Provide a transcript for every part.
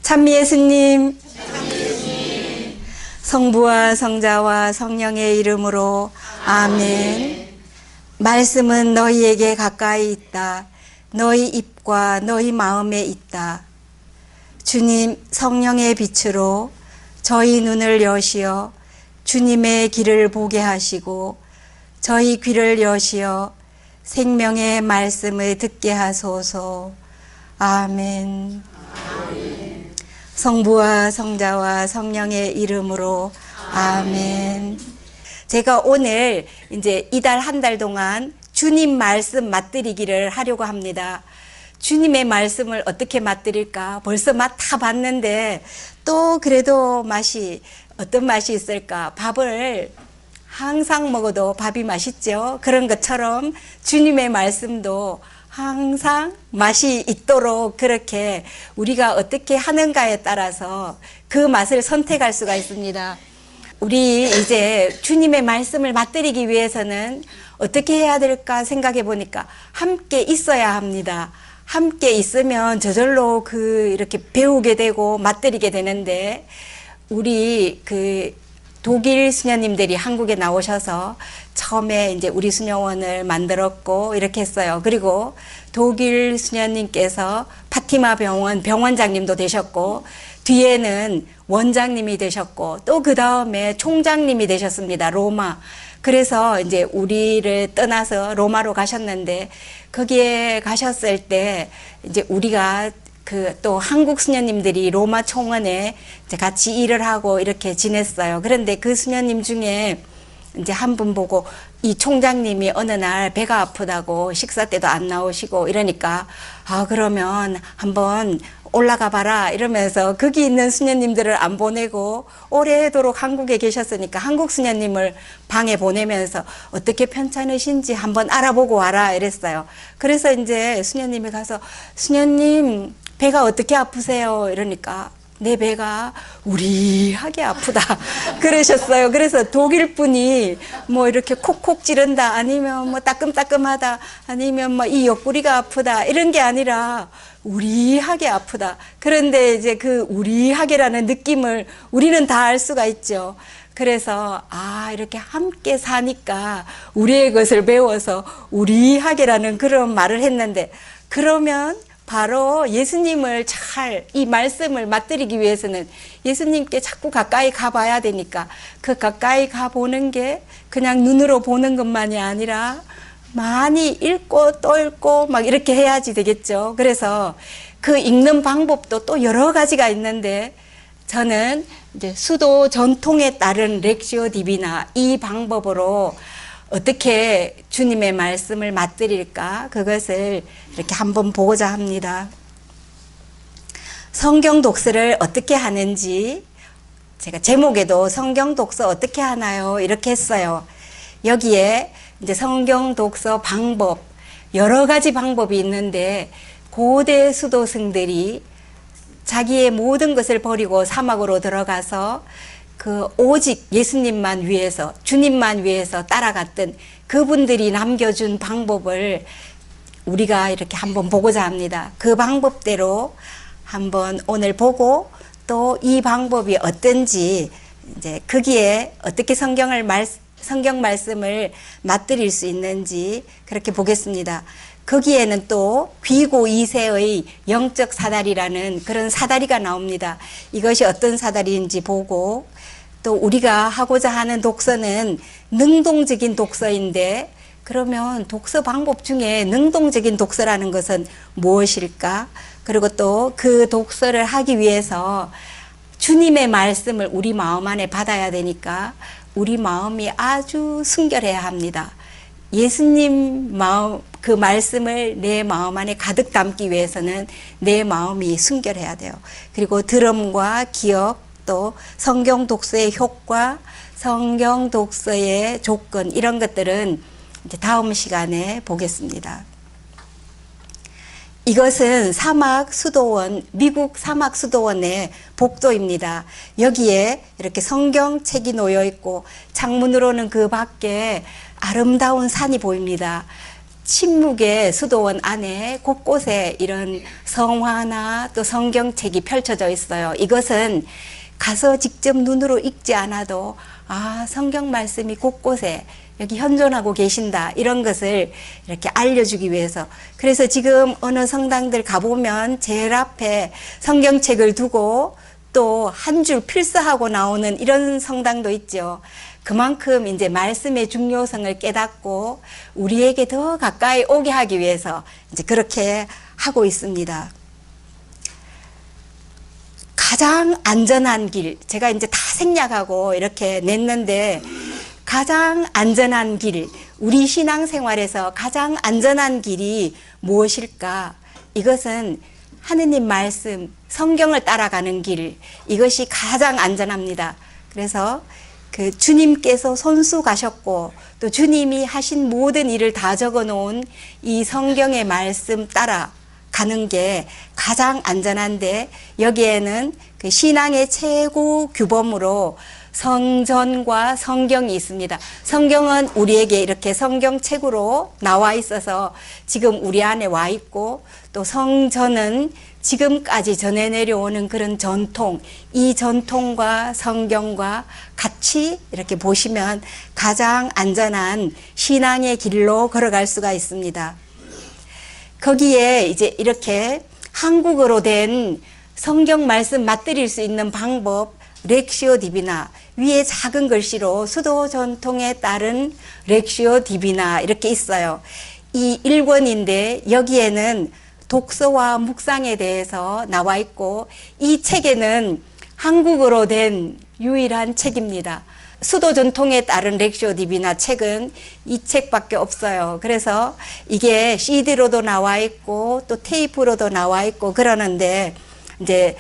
찬미 예수님, 성부와 성자와 성령의 이름으로 아멘. 말씀은 너희에게 가까이 있다. 너희 입과 너희 마음에 있다. 주님 성령의 빛으로 저희 눈을 여시어 주님의 길을 보게 하시고 저희 귀를 여시어 생명의 말씀을 듣게 하소서. 아멘. 성부와 성자와 성령의 이름으로 아멘. 제가 오늘 이제 이달 한 달 동안 주님 말씀 맛들이기를 하려고 합니다. 주님의 말씀을 어떻게 맛들일까? 벌써 맛 다 봤는데 또 그래도 어떤 맛이 있을까? 밥을 항상 먹어도 밥이 맛있죠. 그런 것처럼 주님의 말씀도 항상 맛이 있도록 그렇게 우리가 어떻게 하는가에 따라서 그 맛을 선택할 수가 있습니다. 우리 이제 주님의 말씀을 맛들이기 위해서는 어떻게 해야 될까 생각해 보니까 함께 있어야 합니다. 함께 있으면 저절로 이렇게 배우게 되고 맛들이게 되는데, 우리 독일 수녀님들이 한국에 나오셔서 처음에 이제 우리 수녀원을 만들었고 이렇게 했어요. 그리고 독일 수녀님께서 파티마 병원 병원장님도 되셨고, 뒤에는 원장님이 되셨고, 또 그 다음에 총장님이 되셨습니다. 로마. 그래서 이제 우리를 떠나서 로마로 가셨는데, 거기에 가셨을 때 이제 우리가 또 한국 수녀님들이 로마 총원에 이제 같이 일을 하고 이렇게 지냈어요. 그런데 그 수녀님 중에 이제 한 분 보고 이 총장님이 어느 날 배가 아프다고 식사 때도 안 나오시고 이러니까, 그러면 한번 올라가 봐라 이러면서 거기 있는 수녀님들을 안 보내고 오래도록 한국에 계셨으니까 한국 수녀님을 방에 보내면서 어떻게 편찮으신지 한번 알아보고 와라 이랬어요. 그래서 이제 수녀님이 가서, 수녀님 배가 어떻게 아프세요? 이러니까 내 배가 우리하게 아프다 그러셨어요. 그래서 독일 분이 뭐 이렇게 콕콕 찌른다, 아니면 뭐 따끔따끔하다, 아니면 뭐 이 옆구리가 아프다, 이런 게 아니라 우리하게 아프다. 그런데 이제 그 우리하게라는 느낌을 우리는 다 알 수가 있죠. 그래서 이렇게 함께 사니까 우리의 것을 배워서 우리하게라는 그런 말을 했는데, 그러면 바로 예수님을 이 말씀을 맛들이기 위해서는 예수님께 자꾸 가까이 가봐야 되니까, 그 가까이 가보는 게 그냥 눈으로 보는 것만이 아니라 많이 읽고 또 읽고 막 이렇게 해야지 되겠죠. 그래서 그 읽는 방법도 또 여러 가지가 있는데, 저는 이제 수도 전통에 따른 렉시오 디비나, 이 방법으로 어떻게 주님의 말씀을 맛들일까, 그것을 이렇게 한번 보고자 합니다. 성경 독서를 어떻게 하는지, 제가 제목에도 성경 독서 어떻게 하나요? 이렇게 했어요. 여기에 이제 성경 독서 방법, 여러 가지 방법이 있는데, 고대 수도승들이 자기의 모든 것을 버리고 사막으로 들어가서 오직 예수님만 위해서, 주님만 위해서 따라갔던 그분들이 남겨준 방법을 우리가 이렇게 한번 보고자 합니다. 그 방법대로 한번 오늘 보고, 또 이 방법이 어떤지, 이제 거기에 어떻게 성경 말씀을 맛들일 수 있는지 그렇게 보겠습니다. 거기에는 또 귀고 2세의 영적 사다리라는 그런 사다리가 나옵니다. 이것이 어떤 사다리인지 보고, 또 우리가 하고자 하는 독서는 능동적인 독서인데, 그러면 독서 방법 중에 능동적인 독서라는 것은 무엇일까? 그리고 또 그 독서를 하기 위해서 주님의 말씀을 우리 마음 안에 받아야 되니까 우리 마음이 아주 순결해야 합니다. 예수님 그 말씀을 내 마음 안에 가득 담기 위해서는 내 마음이 순결해야 돼요. 그리고 들음과 기억, 또 성경 독서의 효과, 성경 독서의 조건, 이런 것들은 이제 다음 시간에 보겠습니다. 이것은 미국 사막 수도원의 복도입니다. 여기에 이렇게 성경책이 놓여 있고, 창문으로는 그 밖에 아름다운 산이 보입니다. 침묵의 수도원 안에 곳곳에 이런 성화나 또 성경책이 펼쳐져 있어요. 이것은 가서 직접 눈으로 읽지 않아도 성경 말씀이 곳곳에 여기 현존하고 계신다, 이런 것을 이렇게 알려주기 위해서. 그래서 지금 어느 성당들 가보면 제일 앞에 성경책을 두고 또 한 줄 필사하고 나오는 이런 성당도 있죠. 그만큼 이제 말씀의 중요성을 깨닫고 우리에게 더 가까이 오게 하기 위해서 이제 그렇게 하고 있습니다. 가장 안전한 길, 제가 이제 다 생략하고 이렇게 냈는데, 가장 안전한 길, 우리 신앙생활에서 가장 안전한 길이 무엇일까? 이것은 하느님 말씀, 성경을 따라가는 길, 이것이 가장 안전합니다. 그래서 그 주님께서 손수 가셨고 또 주님이 하신 모든 일을 다 적어 놓은 이 성경의 말씀 따라 가는 게 가장 안전한데, 여기에는 그 신앙의 최고 규범으로 성전과 성경이 있습니다. 성경은 우리에게 이렇게 성경책으로 나와 있어서 지금 우리 안에 와 있고, 또 성전은 지금까지 전해 내려오는 그런 전통, 이 전통과 성경과 같이 이렇게 보시면 가장 안전한 신앙의 길로 걸어갈 수가 있습니다. 거기에 이제 이렇게 한국어로 된 성경 말씀 맛들일 수 있는 방법, 렉시오 디비나, 위에 작은 글씨로 수도 전통에 따른 렉시오 디비나 이렇게 있어요. 이 1권인데 여기에는 독서와 묵상에 대해서 나와 있고, 이 책에는 한국어로 된 유일한 책입니다. 수도 전통에 따른 렉시오 디비나 책은 이 책밖에 없어요. 그래서 이게 CD로도 나와 있고 또 테이프로도 나와 있고 그러는데, 이제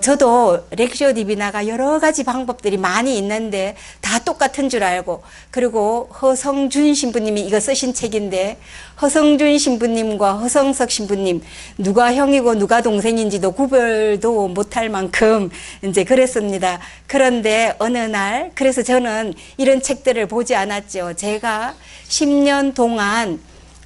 저도 렉시오 디비나가 여러 가지 방법들이 많이 있는데 다 똑같은 줄 알고, 그리고 허성준 신부님이 이거 쓰신 책인데, 허성준 신부님과 허성석 신부님 누가 형이고 누가 동생인지도 구별도 못할 만큼 이제 그랬습니다. 그런데 어느 날, 그래서 저는 이런 책들을 보지 않았죠. 제가 10년 동안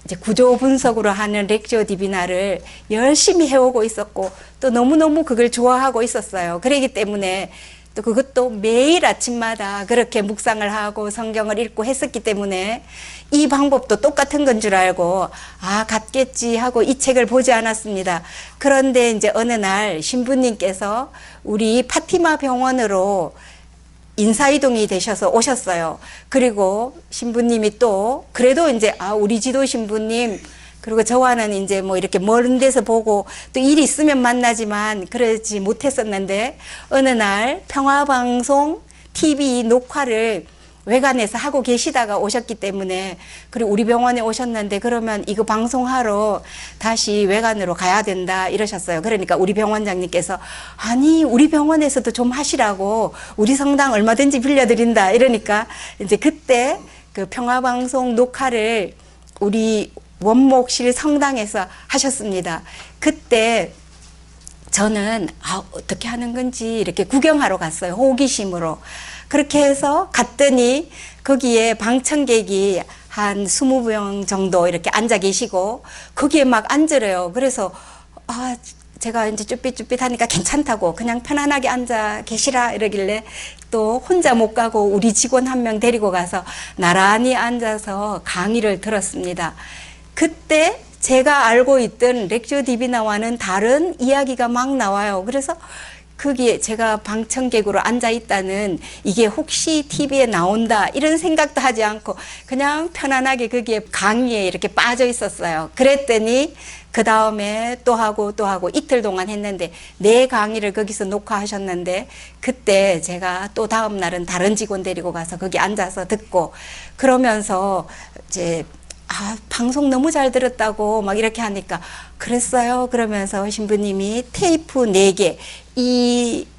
이제 구조 분석으로 하는 렉시오 디비나를 열심히 해오고 있었고 또 너무너무 그걸 좋아하고 있었어요. 그렇기 때문에 또 그것도 매일 아침마다 그렇게 묵상을 하고 성경을 읽고 했었기 때문에 이 방법도 똑같은 건 줄 알고 같겠지 하고 이 책을 보지 않았습니다. 그런데 이제 어느 날 신부님께서 우리 파티마 병원으로 인사이동이 되셔서 오셨어요. 그리고 신부님이 또 그래도 이제 우리 지도 신부님, 그리고 저와는 이제 뭐 이렇게 먼 데서 보고 또 일이 있으면 만나지만 그러지 못했었는데, 어느 날 평화방송 TV 녹화를 외관에서 하고 계시다가 오셨기 때문에, 그리고 우리 병원에 오셨는데 그러면 이거 방송하러 다시 외관으로 가야 된다 이러셨어요. 그러니까 우리 병원장님께서 아니 우리 병원에서도 좀 하시라고, 우리 성당 얼마든지 빌려드린다 이러니까 이제 그때 그 평화방송 녹화를 우리 원목실 성당에서 하셨습니다. 그때 저는 어떻게 하는 건지 이렇게 구경하러 갔어요. 호기심으로. 그렇게 해서 갔더니 거기에 방청객이 한 20명 정도 이렇게 앉아 계시고 거기에 막 앉으래요. 그래서 제가 이제 쭈삣쭈삣 하니까 괜찮다고 그냥 편안하게 앉아 계시라 이러길래 또 혼자 못 가고 우리 직원 한 명 데리고 가서 나란히 앉아서 강의를 들었습니다. 그때 제가 알고 있던 렉시오 디비나와는 다른 이야기가 막 나와요. 그래서 거기에 제가 방청객으로 앉아 있다는, 이게 혹시 TV에 나온다 이런 생각도 하지 않고 그냥 편안하게 거기에 강의에 이렇게 빠져 있었어요. 그랬더니 그 다음에 또 하고 이틀 동안 했는데 4강의를 거기서 녹화하셨는데, 그때 제가 또 다음 날은 다른 직원 데리고 가서 거기 앉아서 듣고, 그러면서 이제 방송 너무 잘 들었다고 막 이렇게 하니까 그랬어요. 그러면서 신부님이 테이프 4개,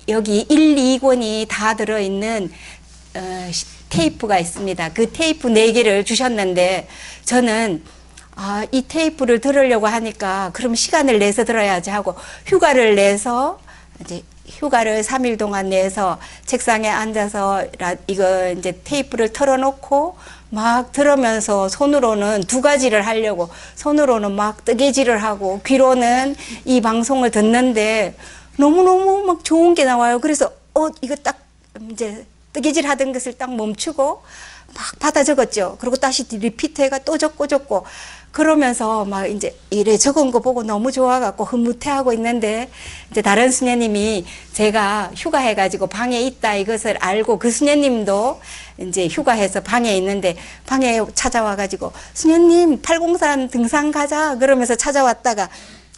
여기 1, 2권이 다 들어있는 테이프가 있습니다. 그 테이프 4개를 주셨는데, 저는 이 테이프를 들으려고 하니까 그럼 시간을 내서 들어야지 하고 휴가를 내서 이제 휴가를 3일 동안 내서 책상에 앉아서 이거 이제 테이프를 틀어놓고 막 들으면서 손으로는 두 가지를 하려고 손으로는 막 뜨개질을 하고 귀로는 이 방송을 듣는데 너무너무 막 좋은 게 나와요. 그래서 이거 딱 이제 뜨개질 하던 것을 딱 멈추고 막 받아 적었죠. 그리고 다시 리피트해가 또 적고 그러면서 막 이제 이래 적은 거 보고 너무 좋아갖고 흐뭇해하고 있는데 이제 다른 수녀님이 제가 휴가해가지고 방에 있다 이것을 알고 그 수녀님도 이제 휴가해서 방에 있는데 방에 찾아와가지고 수녀님 팔공산 등산 가자 그러면서 찾아왔다가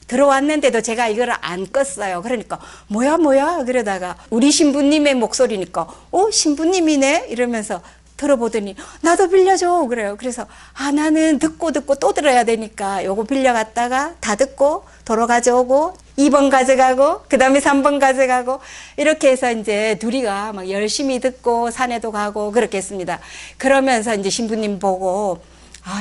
들어왔는데도 제가 이걸 안 껐어요. 그러니까 뭐야 그러다가 우리 신부님의 목소리니까 신부님이네 이러면서 들어보더니 나도 빌려줘 그래요. 그래서 나는 듣고 또 들어야 되니까 요거 빌려갔다가 다 듣고 도로 가져오고 2번 가져가고 그 다음에 3번 가져가고 이렇게 해서 이제 둘이가 막 열심히 듣고 산에도 가고 그렇게 했습니다. 그러면서 이제 신부님 보고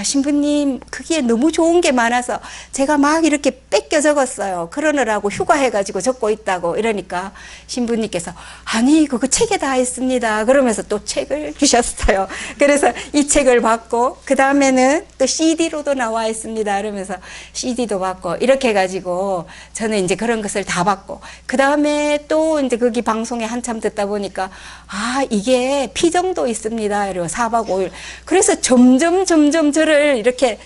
신부님 거기에 너무 좋은 게 많아서 제가 막 이렇게 뺏겨 적었어요. 그러느라고 휴가해가지고 적고 있다고 이러니까 신부님께서 아니 그거 책에 다 있습니다. 그러면서 또 책을 주셨어요. 그래서 이 책을 받고 그 다음에는 또 CD로도 나와 있습니다. 그러면서 CD도 받고 이렇게 해가지고 저는 이제 그런 것을 다 받고 그 다음에 또 이제 거기 방송에 한참 듣다 보니까 이게 피정도 있습니다. 이러고 4박 5일 그래서 점점 저를 이렇게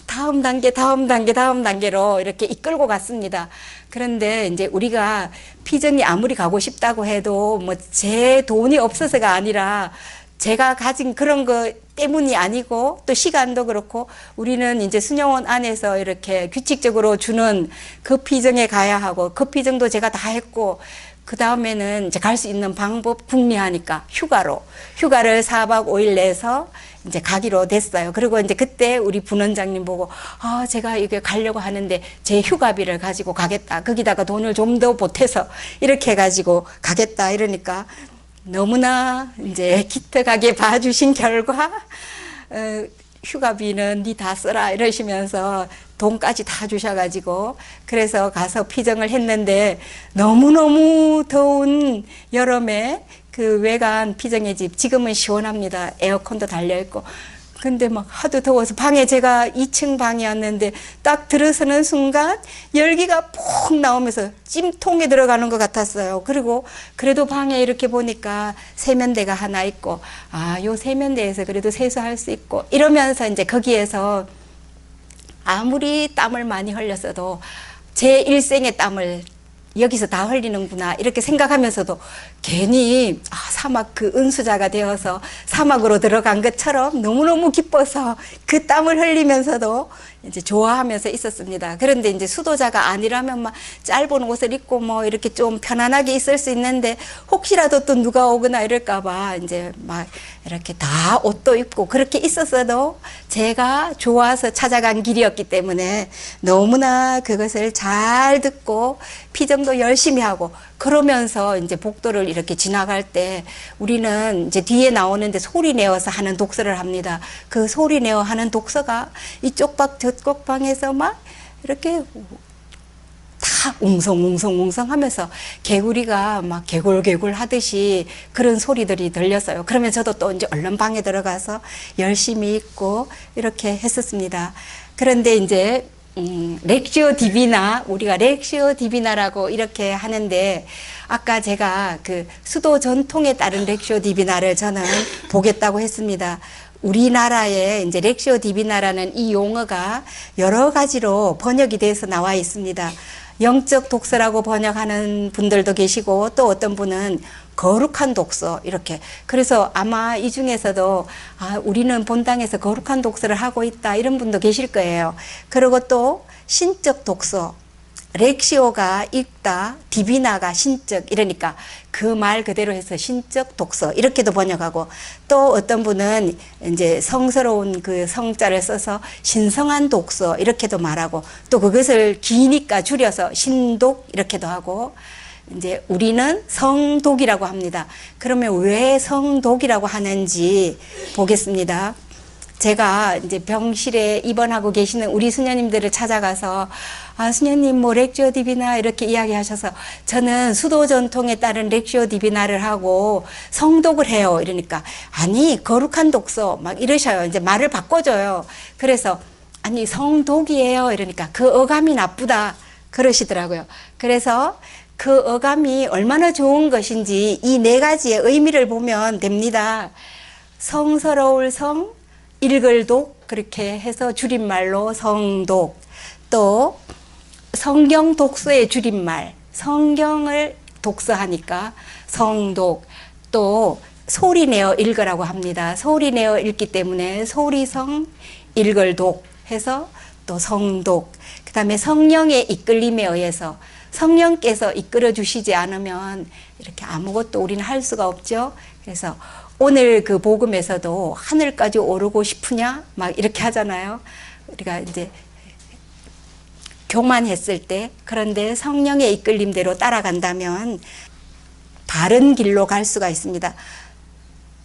다음 단계로 이렇게 이끌고 갔습니다. 그런데 이제 우리가 피정이 아무리 가고 싶다고 해도 뭐 제 돈이 없어서가 아니라 제가 가진 그런 거 때문이 아니고 또 시간도 그렇고 우리는 이제 수녀원 안에서 이렇게 규칙적으로 주는 그 피정에 가야 하고 그 피정도 제가 다 했고 그 다음에는 이제 갈 수 있는 방법 궁리하니까 휴가를 4박 5일 내서 이제 가기로 됐어요. 그리고 이제 그때 우리 분원장님 보고 제가 이게 가려고 하는데 제 휴가비를 가지고 가겠다. 거기다가 돈을 좀 더 보태서 이렇게 해가지고 가겠다. 이러니까 너무나 이제 기특하게 봐주신 결과 휴가비는 니 다 써라 이러시면서 돈까지 다 주셔가지고 그래서 가서 피정을 했는데 너무너무 더운 여름에 그 외관 피정의 집 지금은 시원합니다. 에어컨도 달려있고 근데 막 하도 더워서 방에 제가 2층 방이었는데 딱 들어서는 순간 열기가 폭 나오면서 찜통에 들어가는 것 같았어요. 그리고 그래도 방에 이렇게 보니까 세면대가 하나 있고 요 세면대에서 그래도 세수할 수 있고 이러면서 이제 거기에서 아무리 땀을 많이 흘렸어도 제 일생의 땀을 여기서 다 흘리는구나 이렇게 생각하면서도 괜히 사막 그 은수자가 되어서 사막으로 들어간 것처럼 너무너무 기뻐서 그 땀을 흘리면서도 이제 좋아하면서 있었습니다. 그런데 이제 수도자가 아니라면 막 짧은 옷을 입고 뭐 이렇게 좀 편안하게 있을 수 있는데 혹시라도 또 누가 오거나 이럴까봐 이제 막 이렇게 다 옷도 입고 그렇게 있었어도 제가 좋아서 찾아간 길이었기 때문에 너무나 그것을 잘 듣고 피정도 열심히 하고 그러면서 이제 복도를 이렇게 지나갈 때 우리는 이제 뒤에 나오는데 소리 내어서 하는 독서를 합니다. 그 소리 내어 하는 독서가 이쪽 방 저쪽 방에서 막 이렇게 다 웅성웅성 하면서 개구리가 막 개굴개굴 하듯이 그런 소리들이 들렸어요. 그러면 저도 또 이제 얼른 방에 들어가서 열심히 읽고 이렇게 했었습니다. 그런데 이제 렉시오 디비나 우리가 렉시오 디비나라고 이렇게 하는데 아까 제가 그 수도 전통에 따른 렉시오 디비나를 저는 보겠다고 했습니다. 우리나라에 이제 렉시오 디비나라는 이 용어가 여러 가지로 번역이 돼서 나와 있습니다. 영적 독서라고 번역하는 분들도 계시고 또 어떤 분은 거룩한 독서 이렇게 그래서 아마 이 중에서도 우리는 본당에서 거룩한 독서를 하고 있다 이런 분도 계실 거예요. 그리고 또 신적 독서 렉시오가 읽다 디비나가 신적 이러니까 그 말 그대로 해서 신적 독서 이렇게도 번역하고 또 어떤 분은 이제 성스러운 그 성자를 써서 신성한 독서 이렇게도 말하고 또 그것을 기니까 줄여서 신독 이렇게도 하고 이제 우리는 성독이라고 합니다. 그러면 왜 성독이라고 하는지 보겠습니다. 제가 이제 병실에 입원하고 계시는 우리 수녀님들을 찾아가서 수녀님 뭐 렉시오 디비나 이렇게 이야기하셔서 저는 수도 전통에 따른 렉시오 디비나를 하고 성독을 해요. 이러니까 아니 거룩한 독서 막 이러셔요. 이제 말을 바꿔줘요. 그래서 아니 성독이에요. 이러니까 그 어감이 나쁘다 그러시더라고요. 그래서 그 어감이 얼마나 좋은 것인지 이 네 가지의 의미를 보면 됩니다. 성스러울 성, 읽을 독 그렇게 해서 줄임말로 성독, 또 성경 독서의 줄임말 성경을 독서하니까 성독, 또 소리내어 읽으라고 합니다. 소리내어 읽기 때문에 소리성, 읽을 독 해서 또 성독, 그 다음에 성령의 이끌림에 의해서 성령께서 이끌어 주시지 않으면 이렇게 아무것도 우리는 할 수가 없죠. 그래서 오늘 그 복음에서도 하늘까지 오르고 싶으냐 막 이렇게 하잖아요. 우리가 이제 교만했을 때 그런데 성령의 이끌림대로 따라간다면 바른 길로 갈 수가 있습니다.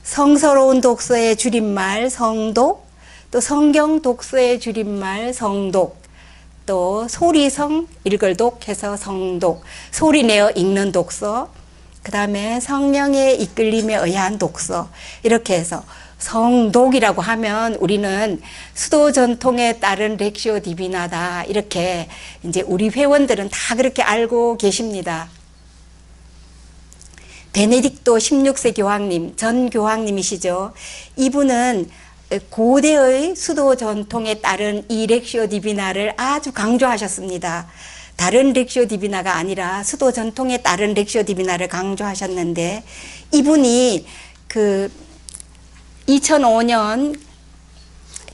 성서로운 독서의 줄임말 성독, 또 성경 독서의 줄임말 성독, 또 소리성 읽을독 해서 성독, 소리내어 읽는 독서, 그 다음에 성령의 이끌림에 의한 독서, 이렇게 해서 성독이라고 하면 우리는 수도 전통에 따른 렉시오 디비나다 이렇게 이제 우리 회원들은 다 그렇게 알고 계십니다. 베네딕토 16세 교황님, 전 교황님이시죠. 이분은 고대의 수도 전통에 따른 이 렉시오 디비나를 아주 강조하셨습니다. 다른 렉시오 디비나가 아니라 수도 전통에 따른 렉시오 디비나를 강조하셨는데 이분이 그 2005년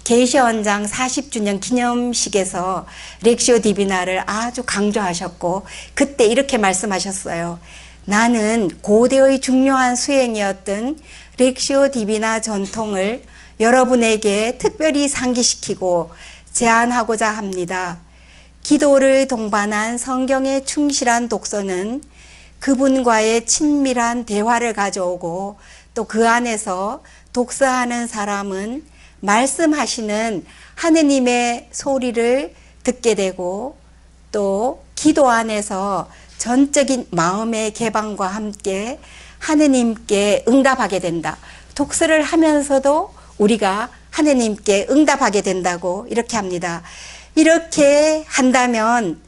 계시원장 40주년 기념식에서 렉시오 디비나를 아주 강조하셨고 그때 이렇게 말씀하셨어요. 나는 고대의 중요한 수행이었던 렉시오 디비나 전통을 여러분에게 특별히 상기시키고 제안하고자 합니다. 기도를 동반한 성경에 충실한 독서는 그분과의 친밀한 대화를 가져오고 또 그 안에서 독서하는 사람은 말씀하시는 하느님의 소리를 듣게 되고 또 기도 안에서 전적인 마음의 개방과 함께 하느님께 응답하게 된다. 독서를 하면서도 우리가 하느님께 응답하게 된다고 이렇게 합니다. 이렇게 한다면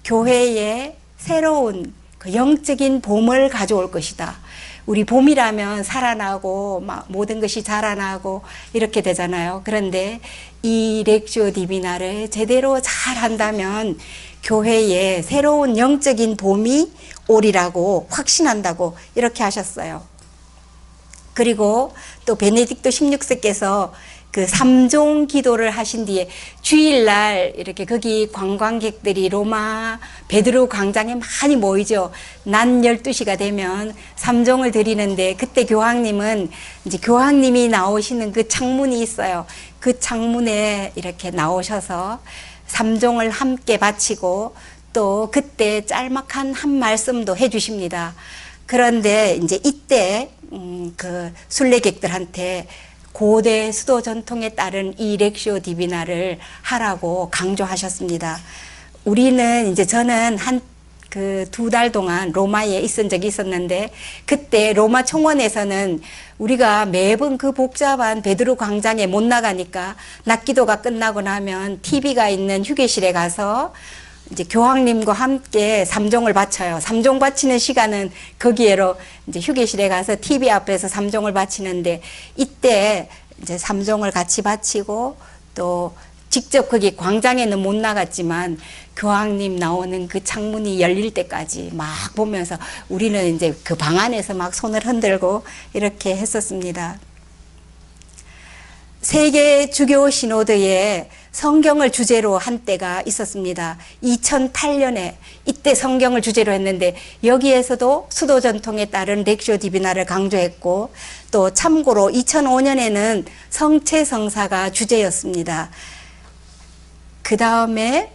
교회에 새로운 그 영적인 봄을 가져올 것이다. 우리 봄이라면 살아나고 막 모든 것이 자라나고 이렇게 되잖아요. 그런데 이 렉시오 디비나를 제대로 잘 한다면 교회에 새로운 영적인 봄이 오리라고 확신한다고 이렇게 하셨어요. 그리고 또 베네딕토 16세께서 그 3종 기도를 하신 뒤에 주일날 이렇게 거기 관광객들이 로마 베드로 광장에 많이 모이죠. 낮 12시가 되면 3종을 드리는데 그때 교황님은 이제 교황님이 나오시는 그 창문이 있어요. 그 창문에 이렇게 나오셔서 3종을 함께 바치고 또 그때 짤막한 한 말씀도 해 주십니다. 그런데 이제 이때 그 순례객들한테 고대 수도 전통에 따른 이 렉시오 디비나를 하라고 강조하셨습니다. 우리는 이제 저는 한 그 2달 동안 로마에 있은 적이 있었는데 그때 로마 총원에서는 우리가 매번 그 복잡한 베드로 광장에 못 나가니까 낮기도가 끝나고 나면 TV가 있는 휴게실에 가서 이제 교황님과 함께 3종을 바쳐요. 3종 바치는 시간은 거기에로 이제 휴게실에 가서 TV 앞에서 3종을 바치는데 이때 이제 3종을 같이 바치고 또 직접 거기 광장에는 못 나갔지만 교황님 나오는 그 창문이 열릴 때까지 막 보면서 우리는 이제 그 방 안에서 막 손을 흔들고 이렇게 했었습니다. 세계 주교 시노드에 성경을 주제로 한 때가 있었습니다. 2008년에 이때 성경을 주제로 했는데 여기에서도 수도 전통에 따른 렉시오 디비나를 강조했고 또 참고로 2005년에는 성체성사가 주제였습니다. 그 다음에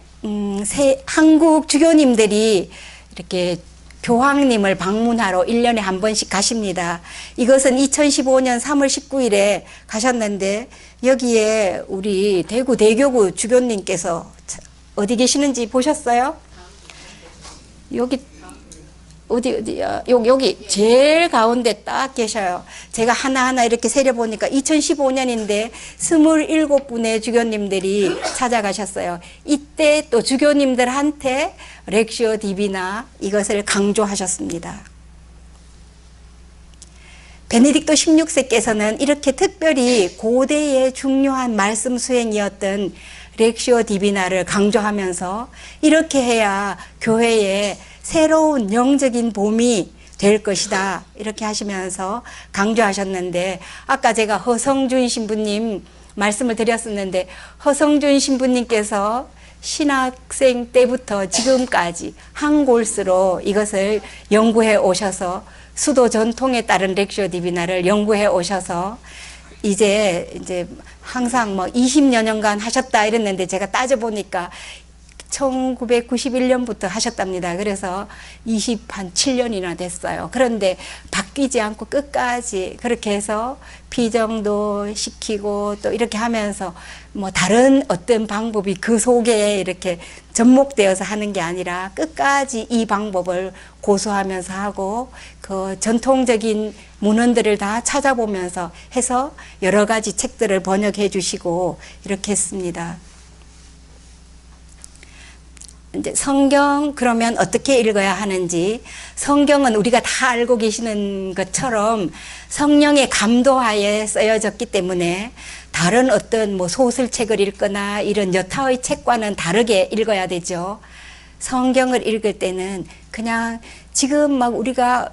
한국 주교님들이 이렇게 교황님을 방문하러 1년에 한 번씩 가십니다. 이것은 2015년 3월 19일에 가셨는데 여기에 우리 대구 대교구 주교님께서 어디 계시는지 보셨어요? 여기 어디야? 여기 제일 가운데 딱 계셔요. 제가 하나하나 이렇게 세려보니까 2015년인데 27분의 주교님들이 찾아가셨어요. 이때 또 주교님들한테 렉시오 디비나 이것을 강조하셨습니다. 베네딕토 16세께서는 이렇게 특별히 고대의 중요한 말씀 수행이었던 렉시오 디비나를 강조하면서 이렇게 해야 교회에 새로운 영적인 봄이 될 것이다 이렇게 하시면서 강조하셨는데, 아까 제가 허성준 신부님 말씀을 드렸었는데 허성준 신부님께서 신학생 때부터 지금까지 한 골수로 이것을 연구해 오셔서 수도 전통에 따른 렉시오 디비나를 연구해 오셔서 이제 항상 뭐 20여 년간 하셨다 이랬는데 제가 따져보니까 1991년부터 하셨답니다. 그래서 27년이나 됐어요. 그런데 바뀌지 않고 끝까지 그렇게 해서 피정도 시키고 또 이렇게 하면서 뭐 다른 어떤 방법이 그 속에 이렇게 접목되어서 하는 게 아니라 끝까지 이 방법을 고수하면서 하고 그 전통적인 문헌들을 다 찾아보면서 해서 여러 가지 책들을 번역해 주시고 이렇게 했습니다. 이제 성경 그러면 어떻게 읽어야 하는지, 성경은 우리가 다 알고 계시는 것처럼 성령의 감도하에 쓰여졌기 때문에 다른 어떤 뭐 소설책을 읽거나 이런 여타의 책과는 다르게 읽어야 되죠. 성경을 읽을 때는 그냥 지금 막 우리가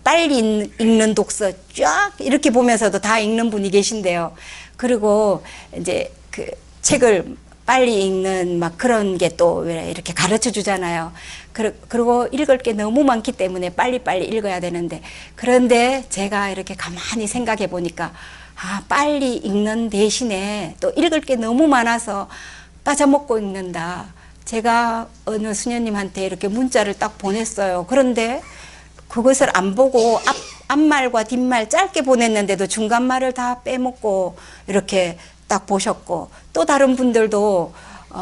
빨리 읽는 독서 쫙 이렇게 보면서도 다 읽는 분이 계신데요. 그리고 이제 그 책을 빨리 읽는 막 그런 게 또 이렇게 가르쳐 주잖아요. 그리고 읽을 게 너무 많기 때문에 빨리빨리 읽어야 되는데, 그런데 제가 이렇게 가만히 생각해 보니까 빨리 읽는 대신에 또 읽을 게 너무 많아서 빠져먹고 읽는다. 제가 어느 수녀님한테 이렇게 문자를 딱 보냈어요. 그런데 그것을 안 보고 앞말과 뒷말 짧게 보냈는데도 중간말을 다 빼먹고 이렇게 딱 보셨고, 또 다른 분들도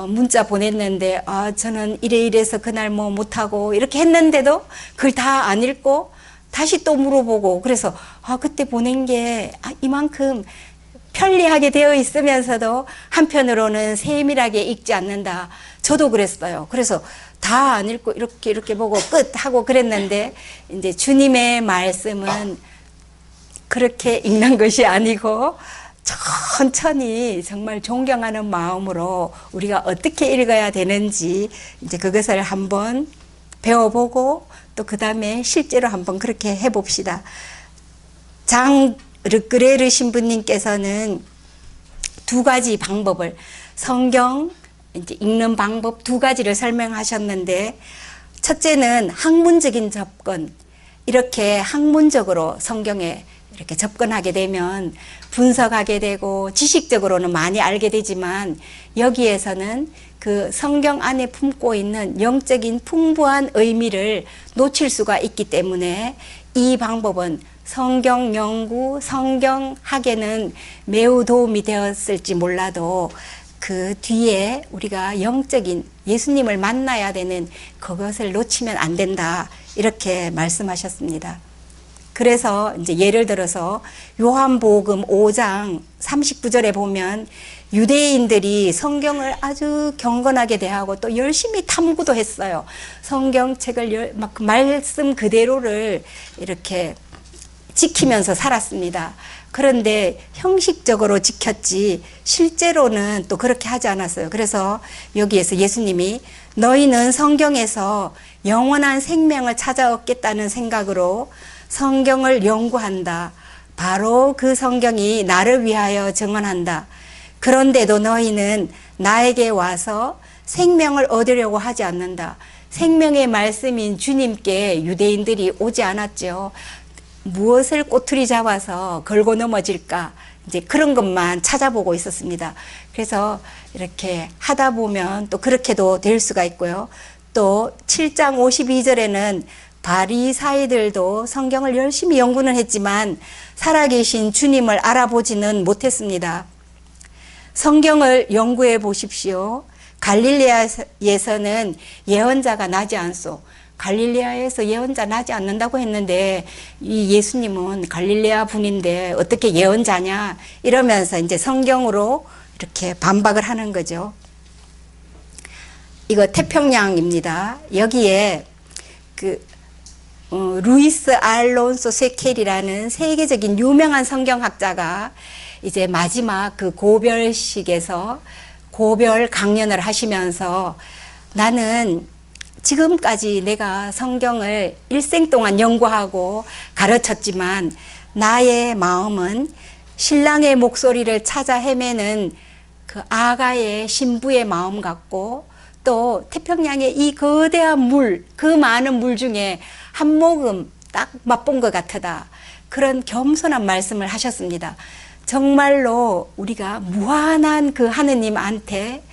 문자 보냈는데 저는 이래서 그날 뭐 못하고 이렇게 했는데도 그걸 다 안 읽고 다시 또 물어보고, 그래서 그때 보낸 게 이만큼 편리하게 되어 있으면서도 한편으로는 세밀하게 읽지 않는다. 저도 그랬어요. 그래서 다 안 읽고 이렇게 보고 끝 하고 그랬는데, 이제 주님의 말씀은 그렇게 읽는 것이 아니고 천천히 정말 존경하는 마음으로 우리가 어떻게 읽어야 되는지 이제 그것을 한번 배워보고 또 그 다음에 실제로 한번 그렇게 해봅시다. 장 르그레르 신부님께서는 두 가지 방법을, 성경 이제 읽는 방법 두 가지를 설명하셨는데, 첫째는 학문적인 접근, 이렇게 학문적으로 성경에 이렇게 접근하게 되면 분석하게 되고 지식적으로는 많이 알게 되지만, 여기에서는 그 성경 안에 품고 있는 영적인 풍부한 의미를 놓칠 수가 있기 때문에 이 방법은 성경 연구, 성경학에는 매우 도움이 되었을지 몰라도 그 뒤에 우리가 영적인 예수님을 만나야 되는 그것을 놓치면 안 된다, 이렇게 말씀하셨습니다. 그래서 이제 예를 들어서 요한복음 5장 39절에 보면 유대인들이 성경을 아주 경건하게 대하고 또 열심히 탐구도 했어요. 성경책을 막 말씀 그대로를 이렇게 지키면서 살았습니다. 그런데 형식적으로 지켰지 실제로는 또 그렇게 하지 않았어요. 그래서 여기에서 예수님이 너희는 성경에서 영원한 생명을 찾아 얻겠다는 생각으로 성경을 연구한다. 바로 그 성경이 나를 위하여 증언한다. 그런데도 너희는 나에게 와서 생명을 얻으려고 하지 않는다. 생명의 말씀인 주님께 유대인들이 오지 않았죠. 무엇을 꼬투리 잡아서 걸고 넘어질까, 이제 그런 것만 찾아보고 있었습니다. 그래서 이렇게 하다 보면 또 그렇게도 될 수가 있고요. 또 7장 52절에는 바리사이들도 성경을 열심히 연구는 했지만 살아계신 주님을 알아보지는 못했습니다. 성경을 연구해 보십시오. 갈릴레아에서는 예언자가 나지 않소. 갈릴레아에서 예언자 나지 않는다고 했는데 이 예수님은 갈릴레아 분인데 어떻게 예언자냐 이러면서 이제 성경으로 이렇게 반박을 하는 거죠. 이거 태평양입니다. 여기에 루이스 알론소 세켈이라는 세계적인 유명한 성경학자가 이제 마지막 그 고별식에서 고별 강연을 하시면서 나는 지금까지 내가 성경을 일생 동안 연구하고 가르쳤지만 나의 마음은 신랑의 목소리를 찾아 헤매는 그 아가의 신부의 마음 같고 또 태평양의 이 거대한 물, 그 많은 물 중에 한 모금 딱 맛본 것 같다. 그런 겸손한 말씀을 하셨습니다. 정말로 우리가 무한한 그 하느님한테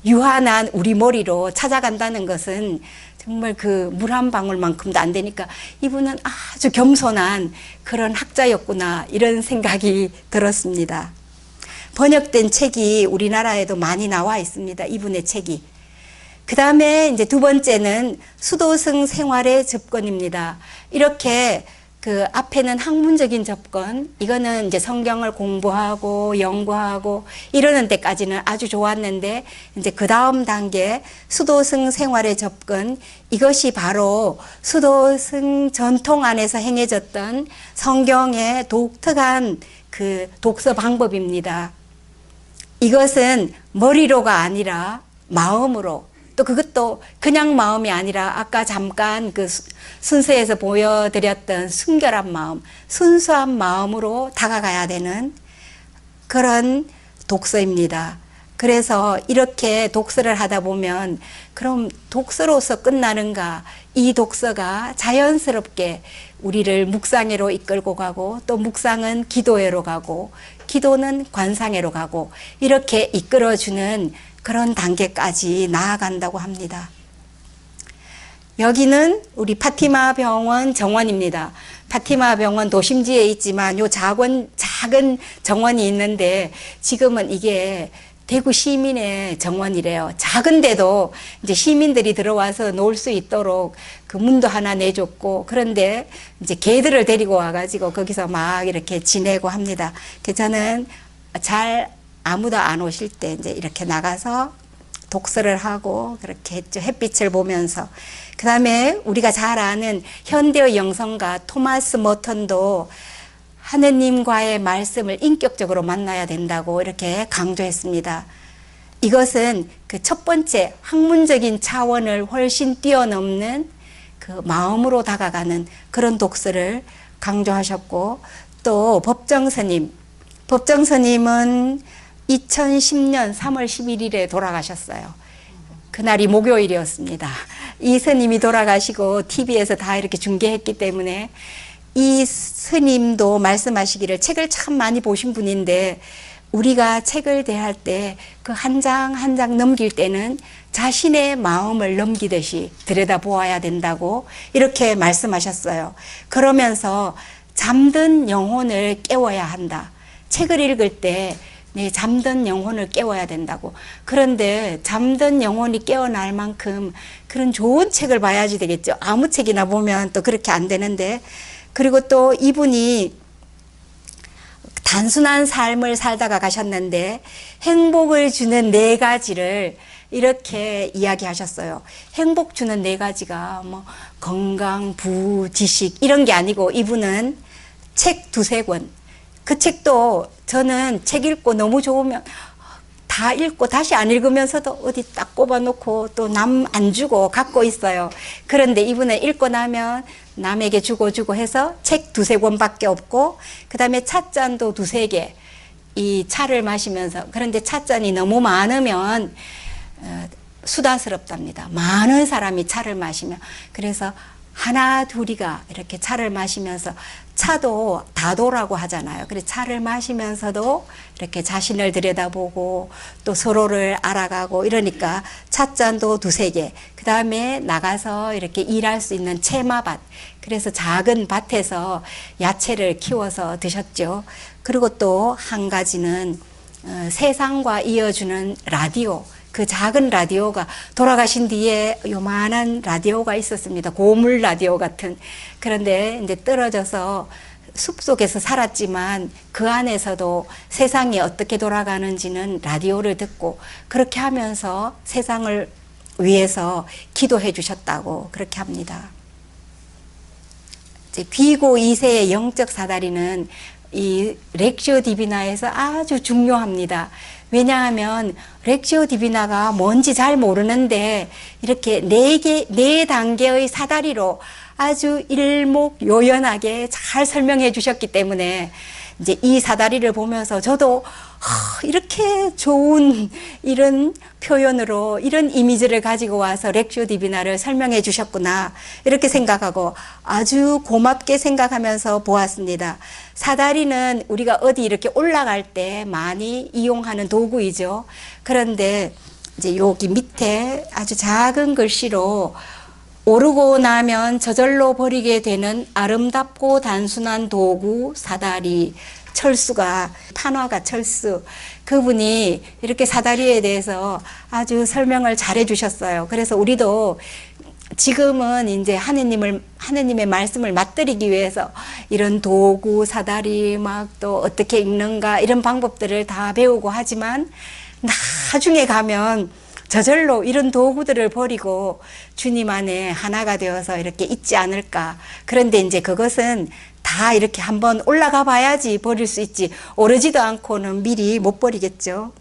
유한한 우리 머리로 찾아간다는 것은 정말 그 물 한 방울만큼도 안 되니까 이분은 아주 겸손한 그런 학자였구나 이런 생각이 들었습니다. 번역된 책이 우리나라에도 많이 나와 있습니다. 이분의 책이. 그 다음에 이제 두 번째는 수도승 생활의 접근입니다. 이렇게 그 앞에는 학문적인 접근, 이거는 이제 성경을 공부하고 연구하고 이러는 데까지는 아주 좋았는데 이제 그 다음 단계 수도승 생활의 접근, 이것이 바로 수도승 전통 안에서 행해졌던 성경의 독특한 그 독서 방법입니다. 이것은 머리로가 아니라 마음으로, 또 그것도 그냥 마음이 아니라 아까 잠깐 그 순서에서 보여드렸던 순결한 마음, 순수한 마음으로 다가가야 되는 그런 독서입니다. 그래서 이렇게 독서를 하다 보면 그럼 독서로서 끝나는가? 이 독서가 자연스럽게 우리를 묵상회로 이끌고 가고 또 묵상은 기도회로 가고 기도는 관상회로 가고 이렇게 이끌어주는 그런 단계까지 나아간다고 합니다. 여기는 우리 파티마 병원 정원입니다. 파티마 병원 도심지에 있지만 요 작은 정원이 있는데 지금은 이게 대구 시민의 정원이래요. 작은데도 이제 시민들이 들어와서 놀 수 있도록 그 문도 하나 내줬고, 그런데 이제 개들을 데리고 와가지고 거기서 막 이렇게 지내고 합니다. 그래서 저는 잘 아무도 안 오실 때 이제 이렇게 나가서 독서를 하고 그렇게 했죠. 햇빛을 보면서. 그 다음에 우리가 잘 아는 현대의 영성가 토마스 머턴도 하느님과의 말씀을 인격적으로 만나야 된다고 이렇게 강조했습니다. 이것은 그 첫 번째 학문적인 차원을 훨씬 뛰어넘는 그 마음으로 다가가는 그런 독서를 강조하셨고, 또 법정스님은 2010년 3월 11일에 돌아가셨어요. 그날이 목요일이었습니다. 이 스님이 돌아가시고 TV에서 다 이렇게 중계했기 때문에 이 스님도 말씀하시기를 책을 참 많이 보신 분인데 우리가 책을 대할 때 그 한 장 한 장 넘길 때는 자신의 마음을 넘기듯이 들여다보아야 된다고 이렇게 말씀하셨어요. 그러면서 잠든 영혼을 깨워야 한다. 책을 읽을 때 내 잠든 영혼을 깨워야 된다고. 그런데 잠든 영혼이 깨어날 만큼 그런 좋은 책을 봐야지 되겠죠. 아무 책이나 보면 또 그렇게 안 되는데, 그리고 또 이분이 단순한 삶을 살다가 가셨는데 행복을 주는 4가지를 이렇게 이야기하셨어요. 행복 주는 4가지가 뭐 건강, 부, 지식 이런 게 아니고 이분은 책 2-3권, 그 책도 저는 책 읽고 너무 좋으면 다 읽고 다시 안 읽으면서도 어디 딱 꼽아놓고 또 남 안 주고 갖고 있어요. 그런데 이분은 읽고 나면 남에게 주고 해서 책 2-3권밖에 없고, 그 다음에 찻잔도 2-3개, 이 차를 마시면서. 그런데 찻잔이 너무 많으면 수다스럽답니다. 많은 사람이 차를 마시면. 그래서 하나 둘이가 이렇게 차를 마시면서 차도 다도라고 하잖아요. 그래서 차를 마시면서도 이렇게 자신을 들여다보고 또 서로를 알아가고 이러니까 찻잔도 두세 개, 그 다음에 나가서 이렇게 일할 수 있는 채마밭, 그래서 작은 밭에서 야채를 키워서 드셨죠. 그리고 또 한 가지는 세상과 이어주는 라디오, 그 작은 라디오가 돌아가신 뒤에 요만한 라디오가 있었습니다. 고물 라디오 같은. 그런데 이제 떨어져서 숲속에서 살았지만 그 안에서도 세상이 어떻게 돌아가는지는 라디오를 듣고 그렇게 하면서 세상을 위해서 기도해 주셨다고 그렇게 합니다. 이제 귀고 2세의 영적 사다리는 이 렉시오 디비나에서 아주 중요합니다. 왜냐하면 렉시오 디비나가 뭔지 잘 모르는데 이렇게 네 단계의 사다리로 아주 일목요연하게 잘 설명해 주셨기 때문에 이제 이 사다리를 보면서 저도 이렇게 좋은 이런 표현으로 이런 이미지를 가지고 와서 렉시오 디비나를 설명해 주셨구나 이렇게 생각하고 아주 고맙게 생각하면서 보았습니다. 사다리는 우리가 어디 이렇게 올라갈 때 많이 이용하는 도구이죠. 그런데 이제 여기 밑에 아주 작은 글씨로 오르고 나면 저절로 버리게 되는 아름답고 단순한 도구 사다리, 철수가 판화가 철수, 그분이 이렇게 사다리에 대해서 아주 설명을 잘해 주셨어요. 그래서 우리도 지금은 이제 하느님의 말씀을 맛들이기 위해서 이런 도구 사다리 막 또 어떻게 읽는가 이런 방법들을 다 배우고 하지만 나중에 가면 저절로 이런 도구들을 버리고 주님 안에 하나가 되어서 이렇게 있지 않을까. 그런데 이제 그것은 다 이렇게 한번 올라가 봐야지 버릴 수 있지. 오르지도 않고는 미리 못 버리겠죠.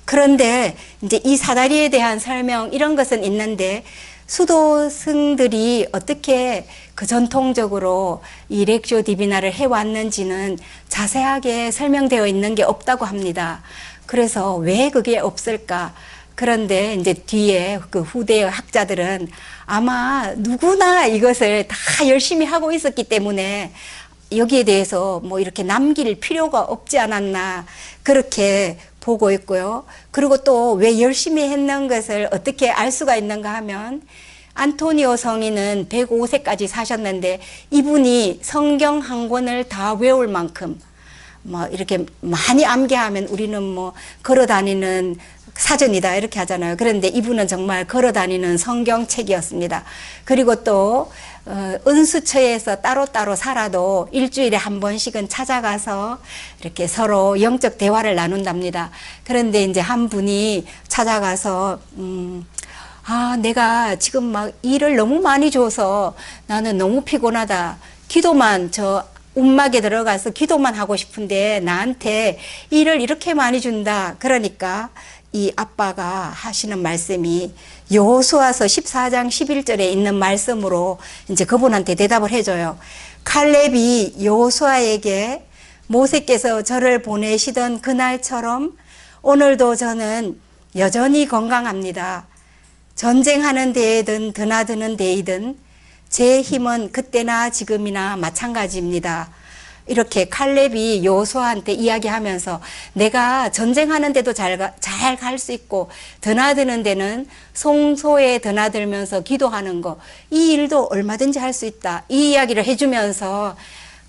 그런데 이제 이 사다리에 대한 설명 이런 것은 있는데 수도승들이 어떻게 그 전통적으로 이 렉시오 디비나를 해왔는지는 자세하게 설명되어 있는 게 없다고 합니다. 그래서 왜 그게 없을까? 그런데 이제 뒤에 그 후대의 학자들은 아마 누구나 이것을 다 열심히 하고 있었기 때문에 여기에 대해서 뭐 이렇게 남길 필요가 없지 않았나 그렇게 보고 있고요. 그리고 또 왜 열심히 했는 것을 어떻게 알 수가 있는가 하면 안토니오 성인은 105세까지 사셨는데 이분이 성경 한 권을 다 외울 만큼 뭐 이렇게 많이 암기하면 우리는 뭐 걸어다니는 사전이다 이렇게 하잖아요. 그런데 이분은 정말 걸어다니는 성경책이었습니다. 그리고 또 은수처에서 따로따로 살아도 일주일에 한 번씩은 찾아가서 이렇게 서로 영적 대화를 나눈답니다. 그런데 이제 한 분이 찾아가서 내가 지금 막 일을 너무 많이 줘서 나는 너무 피곤하다. 기도만 움막에 들어가서 기도만 하고 싶은데 나한테 일을 이렇게 많이 준다. 그러니까 이 아빠가 하시는 말씀이 여호수아서 14장 11절에 있는 말씀으로 이제 그분한테 대답을 해줘요. 칼렙이 여호수아에게 모세께서 저를 보내시던 그날처럼 오늘도 저는 여전히 건강합니다. 전쟁하는 데에든 드나드는 데이든 제 힘은 그때나 지금이나 마찬가지입니다. 이렇게 칼렙이 여호수아한테 이야기하면서 내가 전쟁하는 데도 잘 갈 수 있고 드나드는 데는 성소에 드나들면서 기도하는 거 이 일도 얼마든지 할 수 있다. 이 이야기를 해주면서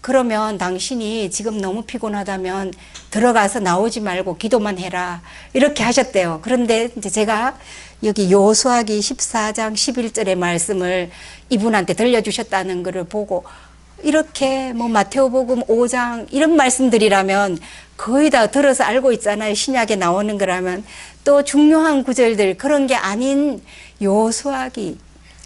그러면 당신이 지금 너무 피곤하다면 들어가서 나오지 말고 기도만 해라. 이렇게 하셨대요. 그런데 이제 제가 여기 여호수아기 14장 11절의 말씀을 이분한테 들려주셨다는 것을 보고 이렇게 뭐 마태오복음 5장 이런 말씀들이라면 거의 다 들어서 알고 있잖아요. 신약에 나오는 거라면 또 중요한 구절들 그런 게 아닌 여호수아기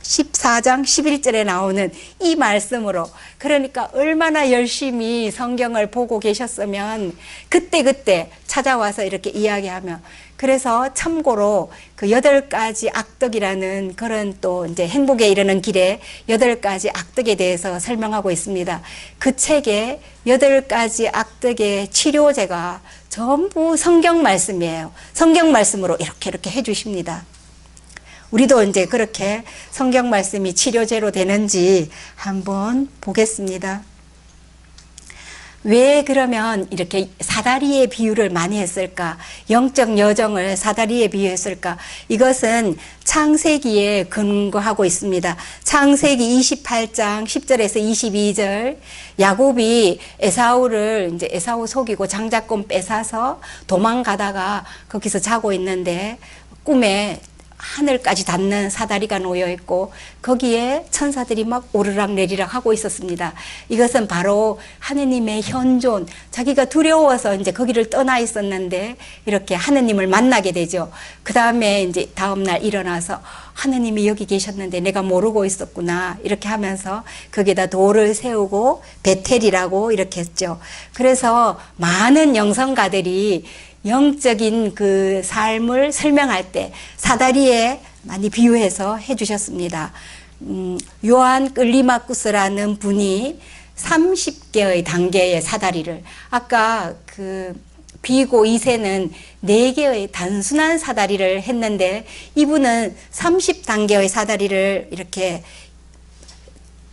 14장 11절에 나오는 이 말씀으로 그러니까 얼마나 열심히 성경을 보고 계셨으면 그때그때 찾아와서 이렇게 이야기하며 그래서 참고로 그 8가지 악덕이라는 그런 또 이제 행복에 이르는 길에 8가지 악덕에 대해서 설명하고 있습니다. 그 책에 8가지 악덕의 치료제가 전부 성경 말씀이에요. 성경 말씀으로 이렇게 해주십니다. 우리도 이제 그렇게 성경 말씀이 치료제로 되는지 한번 보겠습니다. 왜 그러면 이렇게 사다리의 비유를 많이 했을까? 영적 여정을 사다리에 비유했을까? 이것은 창세기에 근거하고 있습니다. 창세기 28장 10절에서 22절, 야곱이 에사우를 이제 에사우 속이고 장자권 뺏어서 도망가다가 거기서 자고 있는데 꿈에 하늘까지 닿는 사다리가 놓여 있고 거기에 천사들이 막 오르락 내리락 하고 있었습니다. 이것은 바로 하느님의 현존, 자기가 두려워서 이제 거기를 떠나 있었는데 이렇게 하느님을 만나게 되죠. 그 다음에 이제 다음날 일어나서 하느님이 여기 계셨는데 내가 모르고 있었구나 이렇게 하면서 거기에다 돌을 세우고 베텔이라고 이렇게 했죠. 그래서 많은 영성가들이 영적인 그 삶을 설명할 때 사다리에 많이 비유해서 해주셨습니다. 요한 끌리마쿠스라는 분이 30개의 단계의 사다리를, 아까 그 비고 2세는 4개의 단순한 사다리를 했는데 이분은 30단계의 사다리를 이렇게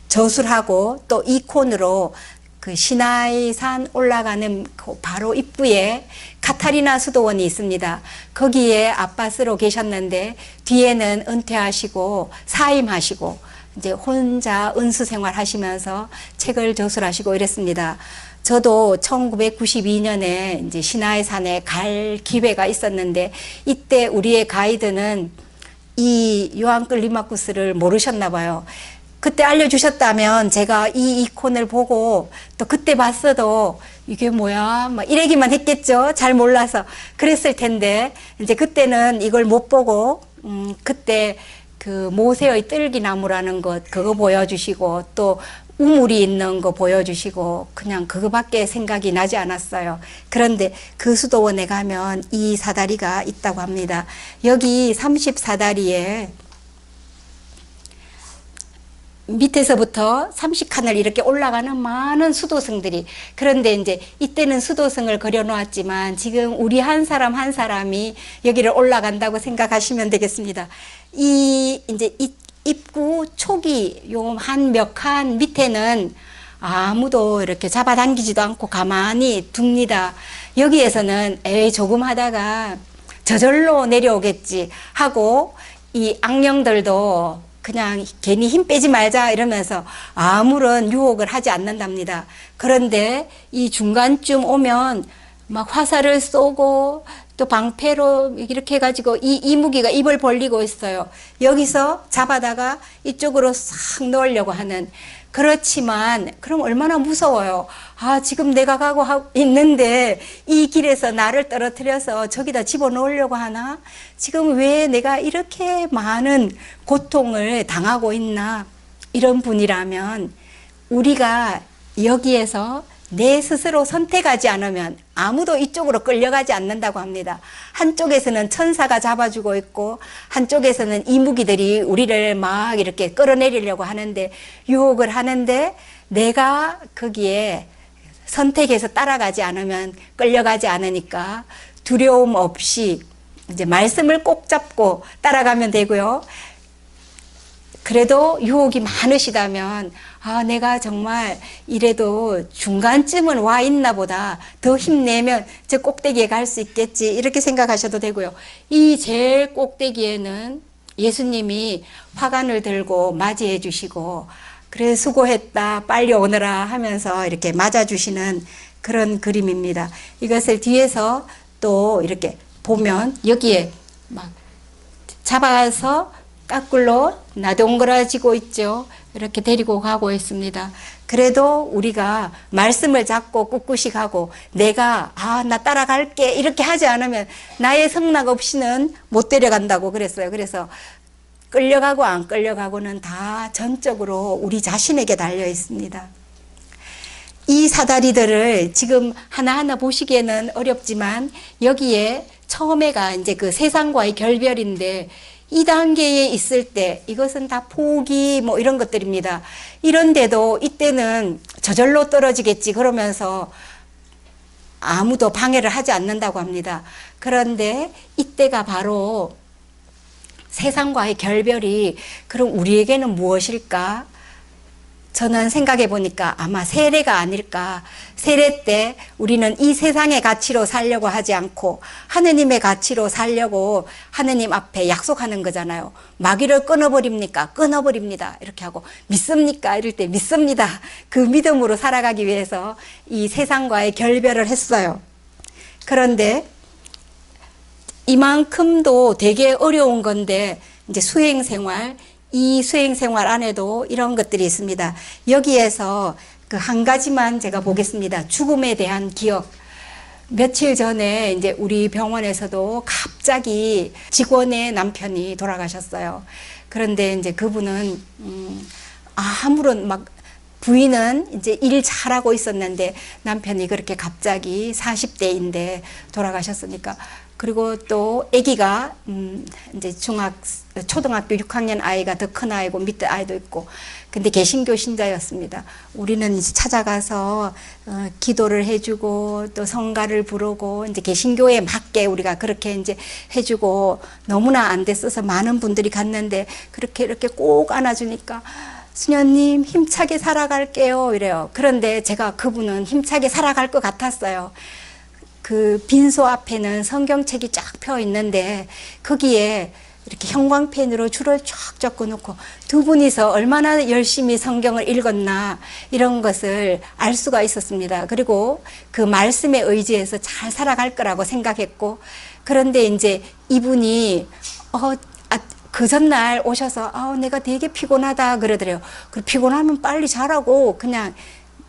저술하고 또 이콘으로 그 시나이산 올라가는 바로 입구에 카타리나 수도원이 있습니다. 거기에 아빠스로 계셨는데 뒤에는 은퇴하시고 사임하시고 이제 혼자 은수 생활 하시면서 책을 저술하시고 이랬습니다. 저도 1992년에 이제 시나이산에 갈 기회가 있었는데 이때 우리의 가이드는 이 요한 끌리마쿠스를 모르셨나 봐요. 그때 알려주셨다면 제가 이 이콘을 보고 또 그때 봤어도 이게 뭐야 막 이래기만 했겠죠. 잘 몰라서 그랬을 텐데 이제 그때는 이걸 못 보고 그때 그 모세의 뜰기나무라는 것 그거 보여주시고 또 우물이 있는 거 보여주시고 그냥 그거밖에 생각이 나지 않았어요. 그런데 그 수도원에 가면 이 사다리가 있다고 합니다. 여기 30사다리에 밑에서부터 30칸을 이렇게 올라가는 많은 수도승들이, 그런데 이제 이때는 수도승을 그려놓았지만 지금 우리 한 사람 한 사람이 여기를 올라간다고 생각하시면 되겠습니다. 이제 입구 초기 요 한 몇 칸 밑에는 아무도 이렇게 잡아당기지도 않고 가만히 둡니다. 여기에서는 에이 조금 하다가 저절로 내려오겠지 하고 이 악령들도 그냥 괜히 힘 빼지 말자 이러면서 아무런 유혹을 하지 않는답니다. 그런데 이 중간쯤 오면 막 화살을 쏘고 또 방패로 이렇게 해가지고 이 무기가 입을 벌리고 있어요. 여기서 잡아다가 이쪽으로 싹 넣으려고 하는. 그렇지만 그럼 얼마나 무서워요. 아 지금 내가 가고 있는데 이 길에서 나를 떨어뜨려서 저기다 집어넣으려고 하나? 지금 왜 내가 이렇게 많은 고통을 당하고 있나? 이런 분이라면 우리가 여기에서 내 스스로 선택하지 않으면 아무도 이쪽으로 끌려가지 않는다고 합니다. 한쪽에서는 천사가 잡아주고 있고 한쪽에서는 이 무기들이 우리를 막 이렇게 끌어내리려고 하는데 유혹을 하는데 내가 거기에 선택해서 따라가지 않으면 끌려가지 않으니까 두려움 없이 이제 말씀을 꼭 잡고 따라가면 되고요. 그래도 유혹이 많으시다면 아 내가 정말 이래도 중간쯤은 와 있나 보다 더 힘내면 저 꼭대기에 갈 수 있겠지 이렇게 생각하셔도 되고요. 이 제일 꼭대기에는 예수님이 화관을 들고 맞이해 주시고 그래 수고했다 빨리 오너라 하면서 이렇게 맞아주시는 그런 그림입니다. 이것을 뒤에서 또 이렇게 보면 여기에 막 잡아서 까꿀로 나동그라지고 있죠. 이렇게 데리고 가고 있습니다. 그래도 우리가 말씀을 잡고 꿋꿋이 가고 내가 나 따라갈게 이렇게 하지 않으면 나의 성락 없이는 못 데려간다고 그랬어요. 그래서 끌려가고 안 끌려가고는 다 전적으로 우리 자신에게 달려 있습니다. 이 사다리들을 지금 하나하나 보시기에는 어렵지만 여기에 처음에가 이제 그 세상과의 결별인데 2단계에 있을 때 이것은 다 포기 뭐 이런 것들입니다. 이런데도 이때는 저절로 떨어지겠지 그러면서 아무도 방해를 하지 않는다고 합니다. 그런데 이때가 바로 세상과의 결별이 그럼 우리에게는 무엇일까? 저는 생각해 보니까 아마 세례가 아닐까. 세례 때 우리는 이 세상의 가치로 살려고 하지 않고 하느님의 가치로 살려고 하느님 앞에 약속하는 거잖아요. 마귀를 끊어버립니까? 끊어버립니다. 이렇게 하고 믿습니까? 이럴 때 믿습니다. 그 믿음으로 살아가기 위해서 이 세상과의 결별을 했어요. 그런데 이만큼도 되게 어려운 건데 이제 수행생활, 이 수행생활 안에도 이런 것들이 있습니다. 여기에서 그 한 가지만 제가 보겠습니다. 죽음에 대한 기억. 며칠 전에 이제 우리 병원에서도 갑자기 직원의 남편이 돌아가셨어요. 그런데 이제 그분은 아무런 막 부인은 이제 일 잘하고 있었는데 남편이 그렇게 갑자기 40대인데 돌아가셨으니까. 그리고 또 아기가 이제 초등학교 6학년 아이가 더 큰 아이고 밑에 아이도 있고. 근데 개신교 신자였습니다. 우리는 이제 찾아가서 기도를 해주고 또 성가를 부르고 이제 개신교에 맞게 우리가 그렇게 이제 해주고 너무나 안 됐어서 많은 분들이 갔는데 그렇게 이렇게 꼭 안아주니까 수녀님 힘차게 살아갈게요 이래요. 그런데 제가 그분은 힘차게 살아갈 것 같았어요. 그 빈소 앞에는 성경책이 쫙 펴 있는데 거기에 이렇게 형광펜으로 줄을 쫙 적어 놓고 두 분이서 얼마나 열심히 성경을 읽었나 이런 것을 알 수가 있었습니다. 그리고 그 말씀에 의지해서 잘 살아갈 거라고 생각했고, 그런데 이제 이분이 그 전날 오셔서 내가 되게 피곤하다 그러더래요. 그리고 피곤하면 빨리 자라고 그냥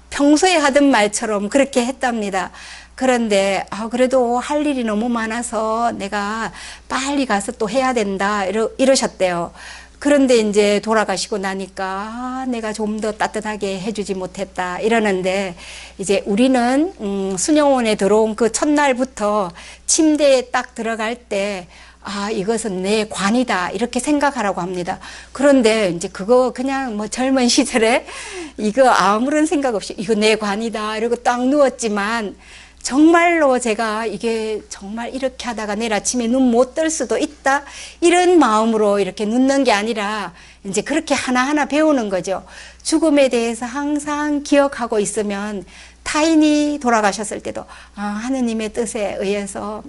평소에 하던 말처럼 그렇게 했답니다. 그런데 그래도 할 일이 너무 많아서 내가 빨리 가서 또 해야 된다 이러셨대요. 그런데 이제 돌아가시고 나니까 내가 좀 더 따뜻하게 해주지 못했다 이러는데, 이제 우리는 수녀원에 들어온 그 첫날부터 침대에 딱 들어갈 때 이것은 내 관이다 이렇게 생각하라고 합니다. 그런데 이제 그거 그냥 뭐 젊은 시절에 이거 아무런 생각 없이 이거 내 관이다 이러고 딱 누웠지만, 정말로 제가 이게 정말 이렇게 하다가 내일 아침에 눈 못 뜰 수도 있다 이런 마음으로 이렇게 눕는 게 아니라 이제 그렇게 하나하나 배우는 거죠. 죽음에 대해서 항상 기억하고 있으면 타인이 돌아가셨을 때도 하느님의 뜻에 의해서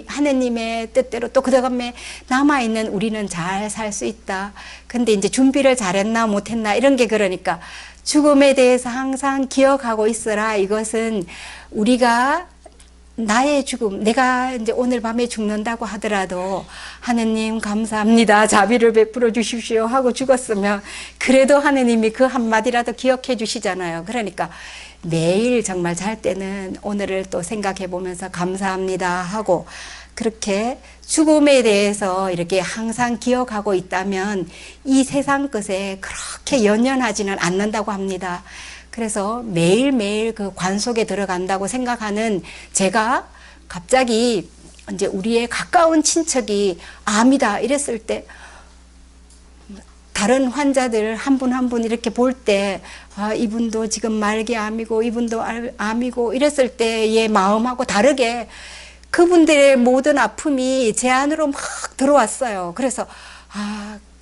하느님의 뜻대로 또 그 다음에 남아있는 우리는 잘 살 수 있다. 근데 이제 준비를 잘했나 못했나 이런 게, 그러니까 죽음에 대해서 항상 기억하고 있어라. 이것은 우리가 나의 죽음, 내가 이제 오늘 밤에 죽는다고 하더라도 하느님 감사합니다. 자비를 베풀어 주십시오 하고 죽었으면 그래도 하느님이 그 한마디라도 기억해 주시잖아요. 그러니까 매일 정말 잘 때는 오늘을 또 생각해 보면서 감사합니다 하고, 그렇게 죽음에 대해서 이렇게 항상 기억하고 있다면 이 세상 것에 그렇게 연연하지는 않는다고 합니다. 그래서 매일매일 그 관 속에 들어간다고 생각하는 제가 갑자기 이제 우리의 가까운 친척이 암이다 이랬을 때, 다른 환자들 한 분 한 분 이렇게 볼 때 이분도 지금 말기 암이고 이분도 암이고 이랬을 때의 마음하고 다르게 그분들의 모든 아픔이 제 안으로 막 들어왔어요. 그래서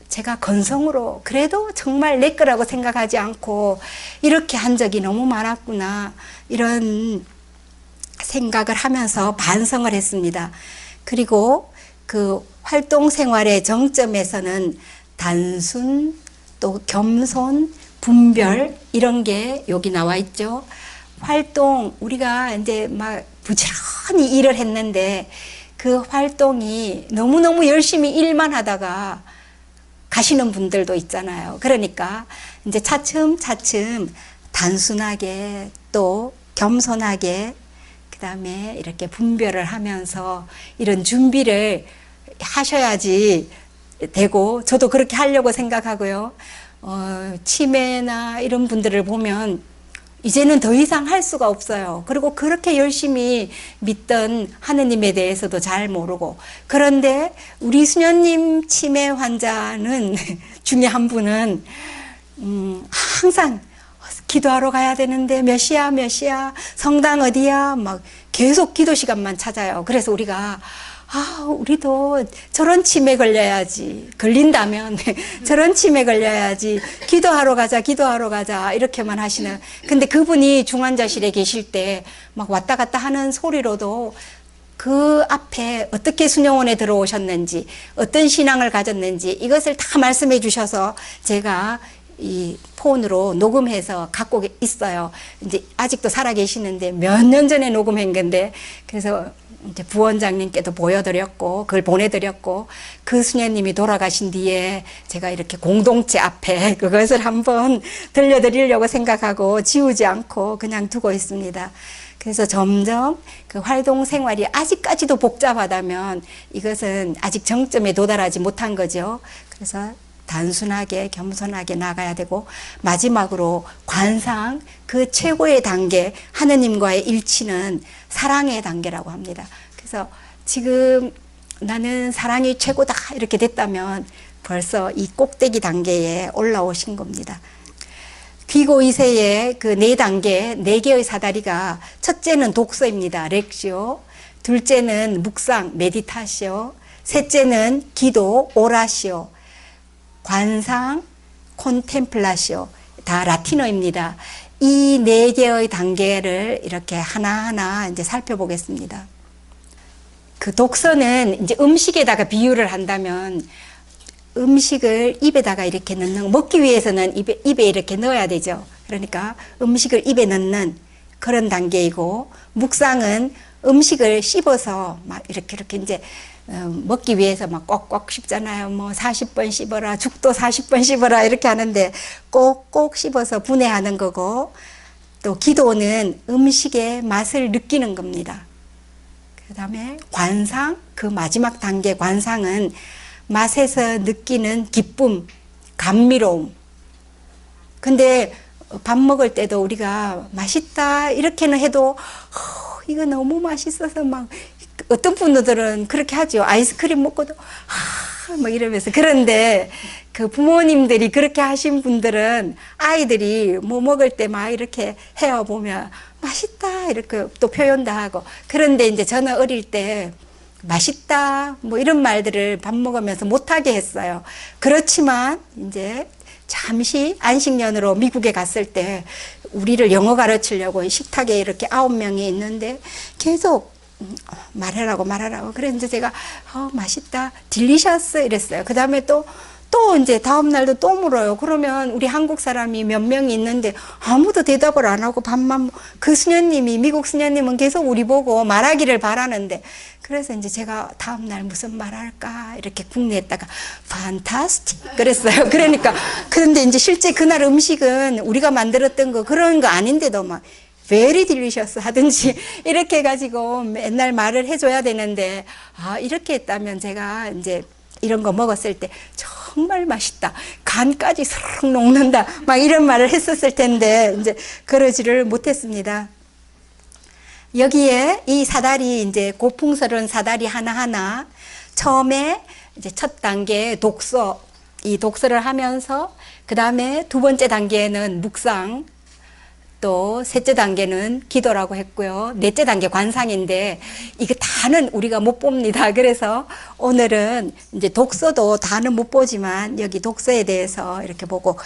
제가 건성으로 그래도 정말 내 거라고 생각하지 않고 이렇게 한 적이 너무 많았구나 이런 생각을 하면서 반성을 했습니다. 그리고 그 활동 생활의 정점에서는 단순, 또 겸손, 분별 이런 게 여기 나와 있죠. 활동, 우리가 이제 막 부지런히 일을 했는데 그 활동이 너무너무 열심히 일만 하다가 가시는 분들도 있잖아요. 그러니까 이제 차츰차츰 단순하게 또 겸손하게 그다음에 이렇게 분별을 하면서 이런 준비를 하셔야지 되고, 저도 그렇게 하려고 생각하고요. 치매나 이런 분들을 보면 이제는 더 이상 할 수가 없어요. 그리고 그렇게 열심히 믿던 하느님에 대해서도 잘 모르고, 그런데 우리 수녀님 치매 환자는 중에 한 분은 항상 기도하러 가야 되는데 몇 시야 몇 시야 성당 어디야 막 계속 기도 시간만 찾아요. 그래서 우리가 우리도 저런 치매 걸려야지. 걸린다면 저런 치매 걸려야지. 기도하러 가자. 이렇게만 하시는. 근데 그분이 중환자실에 계실 때 막 왔다 갔다 하는 소리로도 그 앞에 어떻게 순영원에 들어오셨는지, 어떤 신앙을 가졌는지 이것을 다 말씀해 주셔서 제가 이 폰으로 녹음해서 갖고 있어요. 이제 아직도 살아 계시는데 몇 년 전에 녹음한 건데, 그래서 이제 부원장님께도 보여드렸고 그걸 보내드렸고, 그 수녀님이 돌아가신 뒤에 제가 이렇게 공동체 앞에 그것을 한번 들려드리려고 생각하고 지우지 않고 그냥 두고 있습니다. 그래서 점점 그 활동 생활이 아직까지도 복잡하다면 이것은 아직 정점에 도달하지 못한 거죠. 그래서 단순하게 겸손하게 나가야 되고, 마지막으로 관상, 그 최고의 단계, 하느님과의 일치는 사랑의 단계라고 합니다. 그래서 지금 나는 사랑이 최고다 이렇게 됐다면 벌써 이 꼭대기 단계에 올라오신 겁니다. 귀고 이세의 그 4단계, 4개의 사다리가, 첫째는 독서입니다. 렉시오. 둘째는 묵상, 메디타시오. 셋째는 기도, 오라시오. 관상, 콘템플라시오. 다 라틴어입니다. 이 4개의 단계를 이렇게 하나하나 이제 살펴보겠습니다. 그 독서는 이제 음식에다가 비유를 한다면, 음식을 입에다가 이렇게 넣는, 먹기 위해서는 입에 이렇게 넣어야 되죠. 그러니까 음식을 입에 넣는 그런 단계이고, 묵상은 음식을 씹어서 막 이렇게 이제 먹기 위해서 막 꼭꼭 씹잖아요. 뭐 40번 씹어라, 죽도 40번 씹어라 이렇게 하는데 꼭꼭 씹어서 분해하는 거고, 또 기도는 음식의 맛을 느끼는 겁니다. 그 다음에 관상, 그 마지막 단계 관상은 맛에서 느끼는 기쁨, 감미로움. 근데 밥 먹을 때도 우리가 맛있다 이렇게는 해도 이거 너무 맛있어서 막, 어떤 분들은 그렇게 하죠. 아이스크림 먹고도 뭐 이러면서. 그런데 그 부모님들이 그렇게 하신 분들은 아이들이 뭐 먹을 때 막 이렇게 해요. 보면 맛있다 이렇게 또 표현도 하고. 그런데 이제 저는 어릴 때 맛있다 뭐 이런 말들을 밥 먹으면서 못하게 했어요. 그렇지만 이제 잠시 안식년으로 미국에 갔을 때 우리를 영어 가르치려고 식탁에 이렇게 9명이 있는데 계속 말하라고 그랬는데 제가 맛있다, 딜리셔스 이랬어요. 그 다음에 또 이제 다음 날도 또 물어요. 그러면 우리 한국 사람이 몇 명이 있는데 아무도 대답을 안 하고 밥만, 그 수녀님이, 미국 수녀님은 계속 우리 보고 말하기를 바라는데, 그래서 이제 제가 다음 날 무슨 말할까 이렇게 궁리했다가 판타스틱 그랬어요. 그러니까 그런데 이제 실제 그날 음식은 우리가 만들었던 거 그런 거 아닌데도 막 very delicious 하든지 이렇게 해가지고 맨날 말을 해줘야 되는데, 이렇게 했다면 제가 이제 이런 거 먹었을 때 정말 맛있다, 간까지 스르륵 녹는다 막 이런 말을 했었을 텐데 이제 그러지를 못했습니다. 여기에 이 사다리, 이제 고풍스러운 사다리 하나하나, 처음에 이제 첫 단계 독서, 이 독서를 하면서 그 다음에 두 번째 단계는 묵상, 또 셋째 단계는 기도라고 했고요. 넷째 단계 관상인데 이거 다는 우리가 못 봅니다. 그래서 오늘은 이제 독서도 다는 못 보지만 여기 독서에 대해서 이렇게 보고,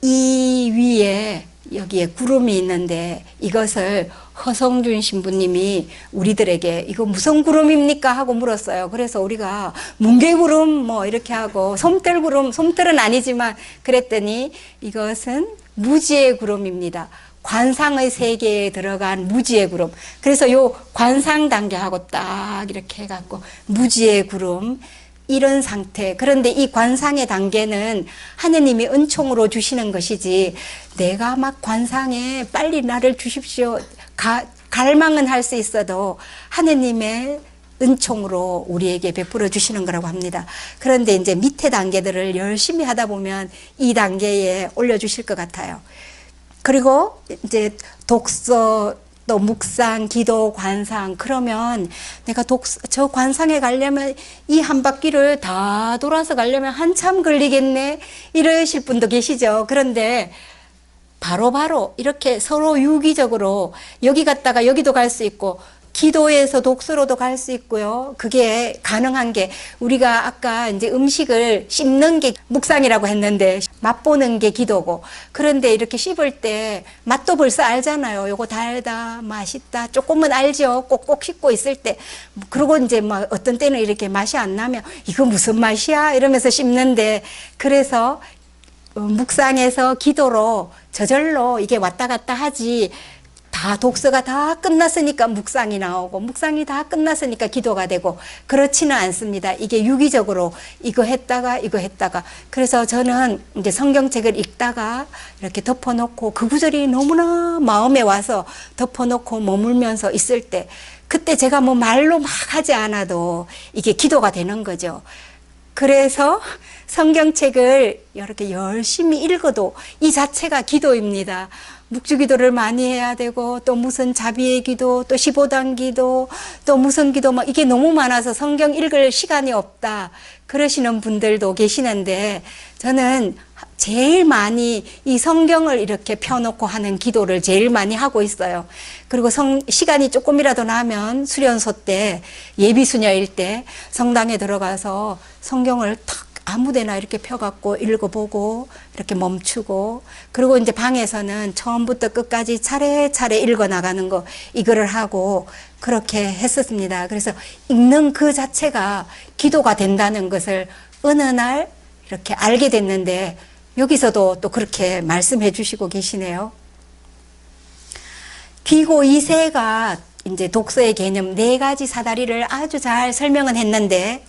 이 위에 여기에 구름이 있는데 이것을 허성준 신부님이 우리들에게 이거 무슨 구름입니까 하고 물었어요. 그래서 우리가 뭉게구름 뭐 이렇게 하고 솜털구름, 솜털은 아니지만 그랬더니 이것은 무지의 구름입니다. 관상의 세계에 들어간 무지의 구름. 그래서 요 관상 단계하고 딱 이렇게 해갖고 무지의 구름, 이런 상태. 그런데 이 관상의 단계는 하느님이 은총으로 주시는 것이지, 내가 막 관상에 빨리 나를 주십시오, 갈망은 할 수 있어도 하느님의 은총으로 우리에게 베풀어 주시는 거라고 합니다. 그런데 이제 밑에 단계들을 열심히 하다 보면 이 단계에 올려주실 것 같아요. 그리고 이제 독서, 또 묵상, 기도, 관상. 그러면 내가 저 관상에 가려면 이 한 바퀴를 다 돌아서 가려면 한참 걸리겠네 이러실 분도 계시죠. 그런데 바로바로 이렇게 서로 유기적으로 여기 갔다가 여기도 갈 수 있고, 기도에서 독서로도 갈 수 있고요. 그게 가능한 게 우리가 아까 이제 음식을 씹는 게 묵상이라고 했는데 맛보는 게 기도고, 그런데 이렇게 씹을 때 맛도 벌써 알잖아요. 요거 달다, 맛있다, 조금은 알죠. 꼭꼭 씹고 있을 때. 그리고 이제 막 어떤 때는 이렇게 맛이 안 나면 이거 무슨 맛이야? 이러면서 씹는데, 그래서 묵상에서 기도로 저절로 이게 왔다 갔다 하지, 다 독서가 다 끝났으니까 묵상이 나오고 묵상이 다 끝났으니까 기도가 되고 그렇지는 않습니다. 이게 유기적으로 이거 했다가 이거 했다가. 그래서 저는 이제 성경책을 읽다가 이렇게 덮어놓고 그 구절이 너무나 마음에 와서 덮어놓고 머물면서 있을 때, 그때 제가 뭐 말로 막 하지 않아도 이게 기도가 되는 거죠. 그래서 성경책을 이렇게 열심히 읽어도 이 자체가 기도입니다. 묵주기도를 많이 해야 되고, 또 무슨 자비의 기도, 또 15단 기도, 또 무슨 기도, 막 이게 너무 많아서 성경 읽을 시간이 없다 그러시는 분들도 계시는데, 저는 제일 많이 이 성경을 이렇게 펴놓고 하는 기도를 제일 많이 하고 있어요. 그리고 시간이 조금이라도 나면 수련소 때, 예비수녀일 때 성당에 들어가서 성경을 탁 아무데나 이렇게 펴갖고 읽어보고 이렇게 멈추고, 그리고 이제 방에서는 처음부터 끝까지 차례차례 읽어나가는 거, 이거를 하고 그렇게 했었습니다. 그래서 읽는 그 자체가 기도가 된다는 것을 어느 날 이렇게 알게 됐는데, 여기서도 또 그렇게 말씀해 주시고 계시네요. 귀고 2세가 이제 독서의 개념 4가지 사다리를 아주 잘 설명은 했는데,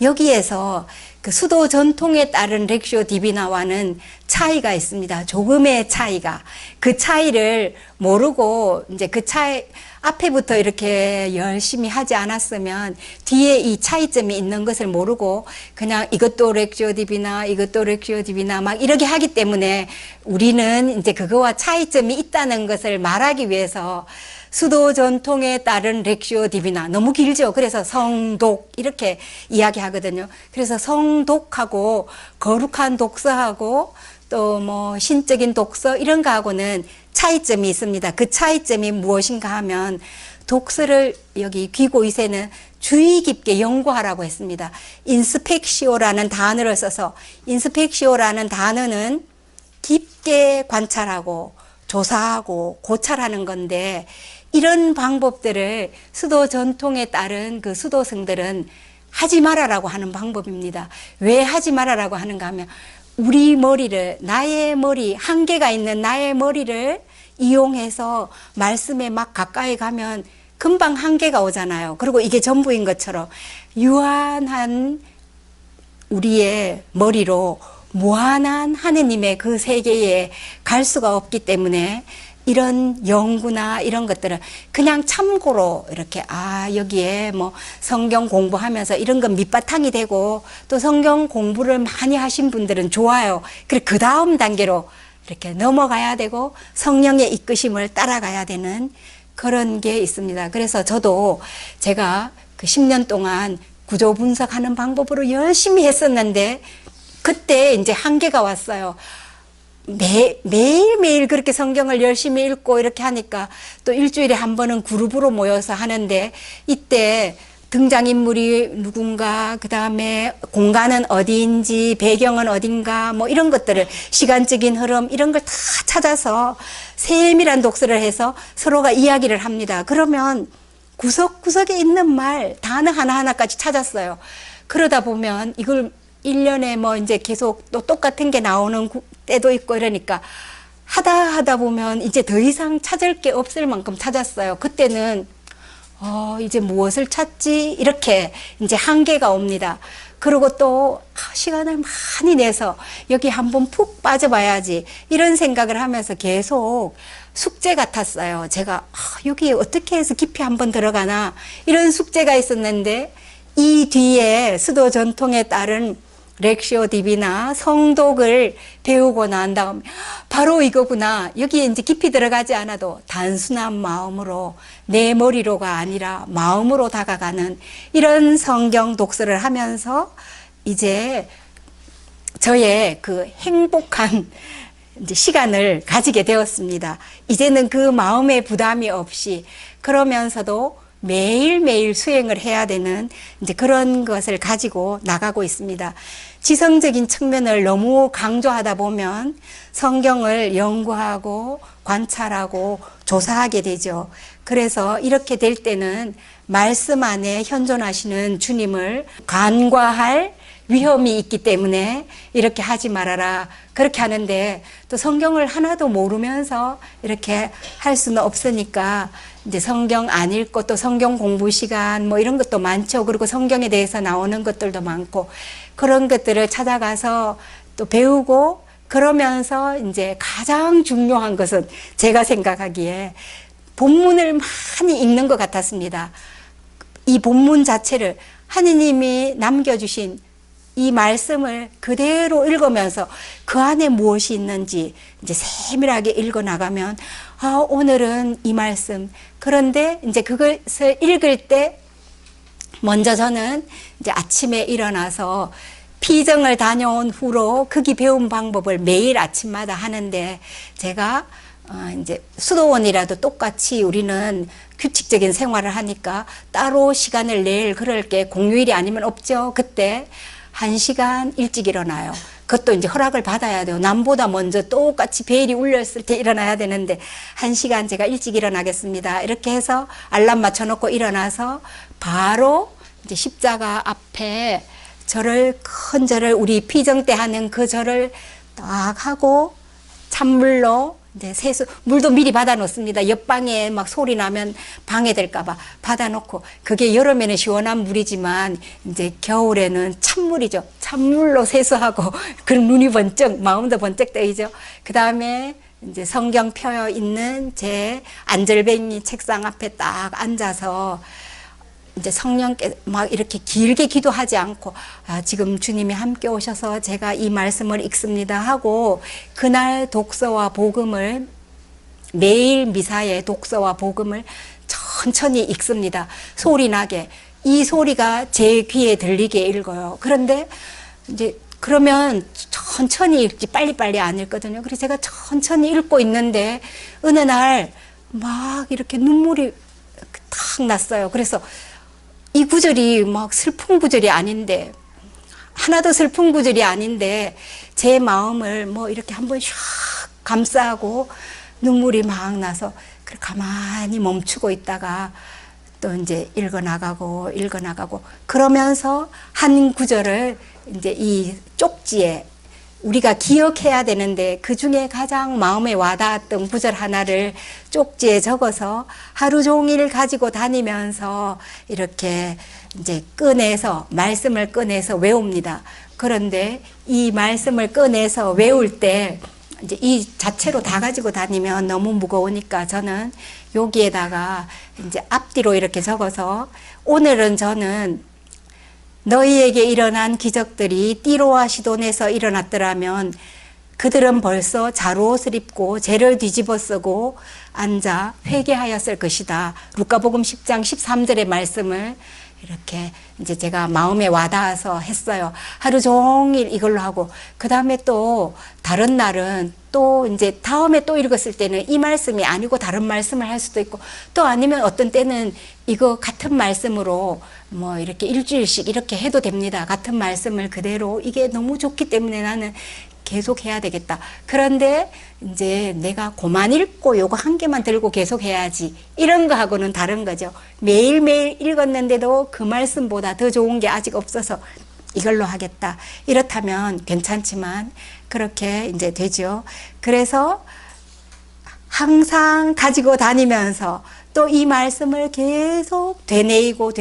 여기에서 그 수도 전통에 따른 렉시오 디비나와는 차이가 있습니다. 조금의 차이가. 그 차이를 모르고 이제 그 차이 앞에부터 이렇게 열심히 하지 않았으면 뒤에 이 차이점이 있는 것을 모르고 그냥 이것도 렉시오 디비나, 이것도 렉시오 디비나 막 이렇게 하기 때문에, 우리는 이제 그거와 차이점이 있다는 것을 말하기 위해서 수도 전통에 따른 렉시오 디비나, 너무 길죠. 그래서 성독 이렇게 이야기하거든요. 그래서 성독하고 거룩한 독서하고 또 뭐 신적인 독서 이런 거하고는 차이점이 있습니다. 그 차이점이 무엇인가 하면, 독서를 여기 귀고 2세는 주의 깊게 연구하라고 했습니다. 인스펙시오라는 단어를 써서, 인스펙시오라는 단어는 깊게 관찰하고 조사하고 고찰하는 건데, 이런 방법들을 수도 전통에 따른 그 수도승들은 하지 말아라고 하는 방법입니다. 왜 하지 말아라고 하는가 하면, 우리 머리를, 나의 머리, 한계가 있는 나의 머리를 이용해서 말씀에 막 가까이 가면 금방 한계가 오잖아요. 그리고 이게 전부인 것처럼 유한한 우리의 머리로 무한한 하느님의 그 세계에 갈 수가 없기 때문에, 이런 연구나 이런 것들은 그냥 참고로 이렇게, 여기에 뭐 성경 공부하면서 이런 건 밑바탕이 되고, 또 성경 공부를 많이 하신 분들은 좋아요. 그리고 그 다음 단계로 이렇게 넘어가야 되고 성령의 이끄심을 따라가야 되는 그런 게 있습니다. 그래서 저도 제가 그 10년 동안 구조 분석하는 방법으로 열심히 했었는데, 그때 이제 한계가 왔어요. 매일매일 그렇게 성경을 열심히 읽고 이렇게 하니까 또 일주일에 한 번은 그룹으로 모여서 하는데, 이때 등장인물이 누군가, 그 다음에 공간은 어디인지, 배경은 어딘가, 뭐 이런 것들을, 시간적인 흐름 이런 걸 다 찾아서 세밀한 독서를 해서 서로가 이야기를 합니다. 그러면 구석구석에 있는 말, 단어 하나하나까지 찾았어요. 그러다 보면 이걸 1년에 뭐 이제 계속 또 똑같은 게 나오는 때도 있고 이러니까, 하다 보면 이제 더 이상 찾을 게 없을 만큼 찾았어요. 그때는 이제 무엇을 찾지? 이렇게 이제 한계가 옵니다. 그리고 또 시간을 많이 내서 여기 한번 푹 빠져봐야지, 이런 생각을 하면서 계속 숙제 같았어요. 제가 여기 어떻게 해서 깊이 한번 들어가나, 이런 숙제가 있었는데, 이 뒤에 수도 전통에 따른 렉시오 디비나 성독을 배우고 난 다음에 바로 이거구나. 여기에 이제 깊이 들어가지 않아도 단순한 마음으로, 내 머리로가 아니라 마음으로 다가가는 이런 성경 독서를 하면서 이제 저의 그 행복한 이제 시간을 가지게 되었습니다. 이제는 그 마음의 부담이 없이, 그러면서도 매일매일 수행을 해야 되는 이제 그런 것을 가지고 나가고 있습니다. 지성적인 측면을 너무 강조하다 보면 성경을 연구하고 관찰하고 조사하게 되죠. 그래서 이렇게 될 때는 말씀 안에 현존하시는 주님을 간과할 위험이 있기 때문에 이렇게 하지 말아라. 그렇게 하는데 또 성경을 하나도 모르면서 이렇게 할 수는 없으니까 이제 성경 안 읽고 또 성경 공부 시간 뭐 이런 것도 많죠. 그리고 성경에 대해서 나오는 것들도 많고 그런 것들을 찾아가서 또 배우고 그러면서 이제 가장 중요한 것은 제가 생각하기에 본문을 많이 읽는 것 같았습니다. 이 본문 자체를 하느님이 남겨주신 이 말씀을 그대로 읽으면서 그 안에 무엇이 있는지 이제 세밀하게 읽어 나가면 오늘은 이 말씀. 그런데 이제 그것을 읽을 때 먼저 저는 이제 아침에 일어나서 피정을 다녀온 후로 크기 배운 방법을 매일 아침마다 하는데 제가 이제 수도원이라도 똑같이 우리는 규칙적인 생활을 하니까 따로 시간을 낼 그럴 게 공휴일이 아니면 없죠. 그때 1시간 일찍 일어나요. 그것도 이제 허락을 받아야 돼요. 남보다 먼저 똑같이 벨이 울렸을 때 일어나야 되는데 1시간 제가 일찍 일어나겠습니다. 이렇게 해서 알람 맞춰놓고 일어나서 바로 이제 십자가 앞에 큰 절을 우리 피정 때 하는 그 절을 딱 하고 찬물로 이제 세수 물도 미리 받아 놓습니다. 옆방에 막 소리 나면 방해될까봐 받아 놓고 그게 여름에는 시원한 물이지만 이제 겨울에는 찬물이죠. 찬물로 세수하고 그 눈이 번쩍 마음도 번쩍 뜨이죠. 그 다음에 이제 성경 펴 있는 제 안절뱅이 책상 앞에 딱 앉아서 이제 성령께 막 이렇게 길게 기도하지 않고 지금 주님이 함께 오셔서 제가 이 말씀을 읽습니다 하고 그날 독서와 복음을 매일 미사의 독서와 복음을 천천히 읽습니다. 소리 나게 이 소리가 제 귀에 들리게 읽어요. 그런데 이제 그러면 천천히 읽지 빨리빨리 안 읽거든요. 그래서 제가 천천히 읽고 있는데 어느 날 막 이렇게 눈물이 탁 났어요. 그래서 이 구절이 막 슬픈 구절이 아닌데 하나도 슬픈 구절이 아닌데 제 마음을 뭐 이렇게 한번 샥 감싸고 눈물이 막 나서 가만히 멈추고 있다가 또 이제 읽어나가고 그러면서 한 구절을 이제 이 쪽지에 우리가 기억해야 되는데 그 중에 가장 마음에 와닿았던 구절 하나를 쪽지에 적어서 하루 종일 가지고 다니면서 이렇게 이제 말씀을 꺼내서 외웁니다. 그런데 이 말씀을 꺼내서 외울 때 이제 이 자체로 다 가지고 다니면 너무 무거우니까 저는 여기에다가 이제 앞뒤로 이렇게 적어서 오늘은 저는 너희에게 일어난 기적들이 띠로와 시돈에서 일어났더라면 그들은 벌써 자루옷을 입고 죄를 뒤집어 쓰고 앉아 회개하였을 것이다. 루카복음 10장 13절의 말씀을 이렇게 이제 제가 마음에 와닿아서 했어요. 하루 종일 이걸로 하고 그 다음에 또 다른 날은 또 이제 다음에 또 읽었을 때는 이 말씀이 아니고 다른 말씀을 할 수도 있고 또 아니면 어떤 때는 이거 같은 말씀으로 뭐 이렇게 일주일씩 이렇게 해도 됩니다. 같은 말씀을 그대로 이게 너무 좋기 때문에 나는 계속 해야 되겠다. 그런데 이제 내가 그만 읽고 요거 한 개만 들고 계속 해야지. 이런 거하고는 다른 거죠. 매일매일 읽었는데도 그 말씀보다 더 좋은 게 아직 없어서 이걸로 하겠다. 이렇다면 괜찮지만 그렇게 이제 되죠. 그래서 항상 가지고 다니면서 또 이 말씀을 계속 되뇌이고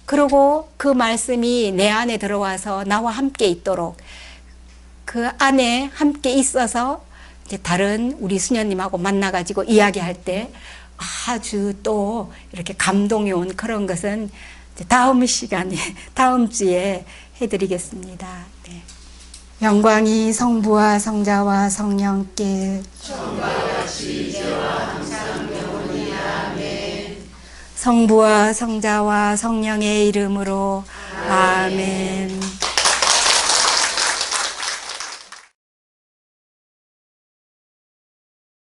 그리고 그 말씀이 내 안에 들어와서 나와 함께 있도록 그 안에 함께 있어서 이제 다른 우리 수녀님하고 만나가지고 이야기할 때 아주 또 이렇게 감동이 온 그런 것은 다음 시간에, 다음 주에 해드리겠습니다. 네. 영광이 성부와 성자와 성령께 처음과 같이 이제와 항상 영원히 아멘. 성부와 성자와 성령의 이름으로 아멘.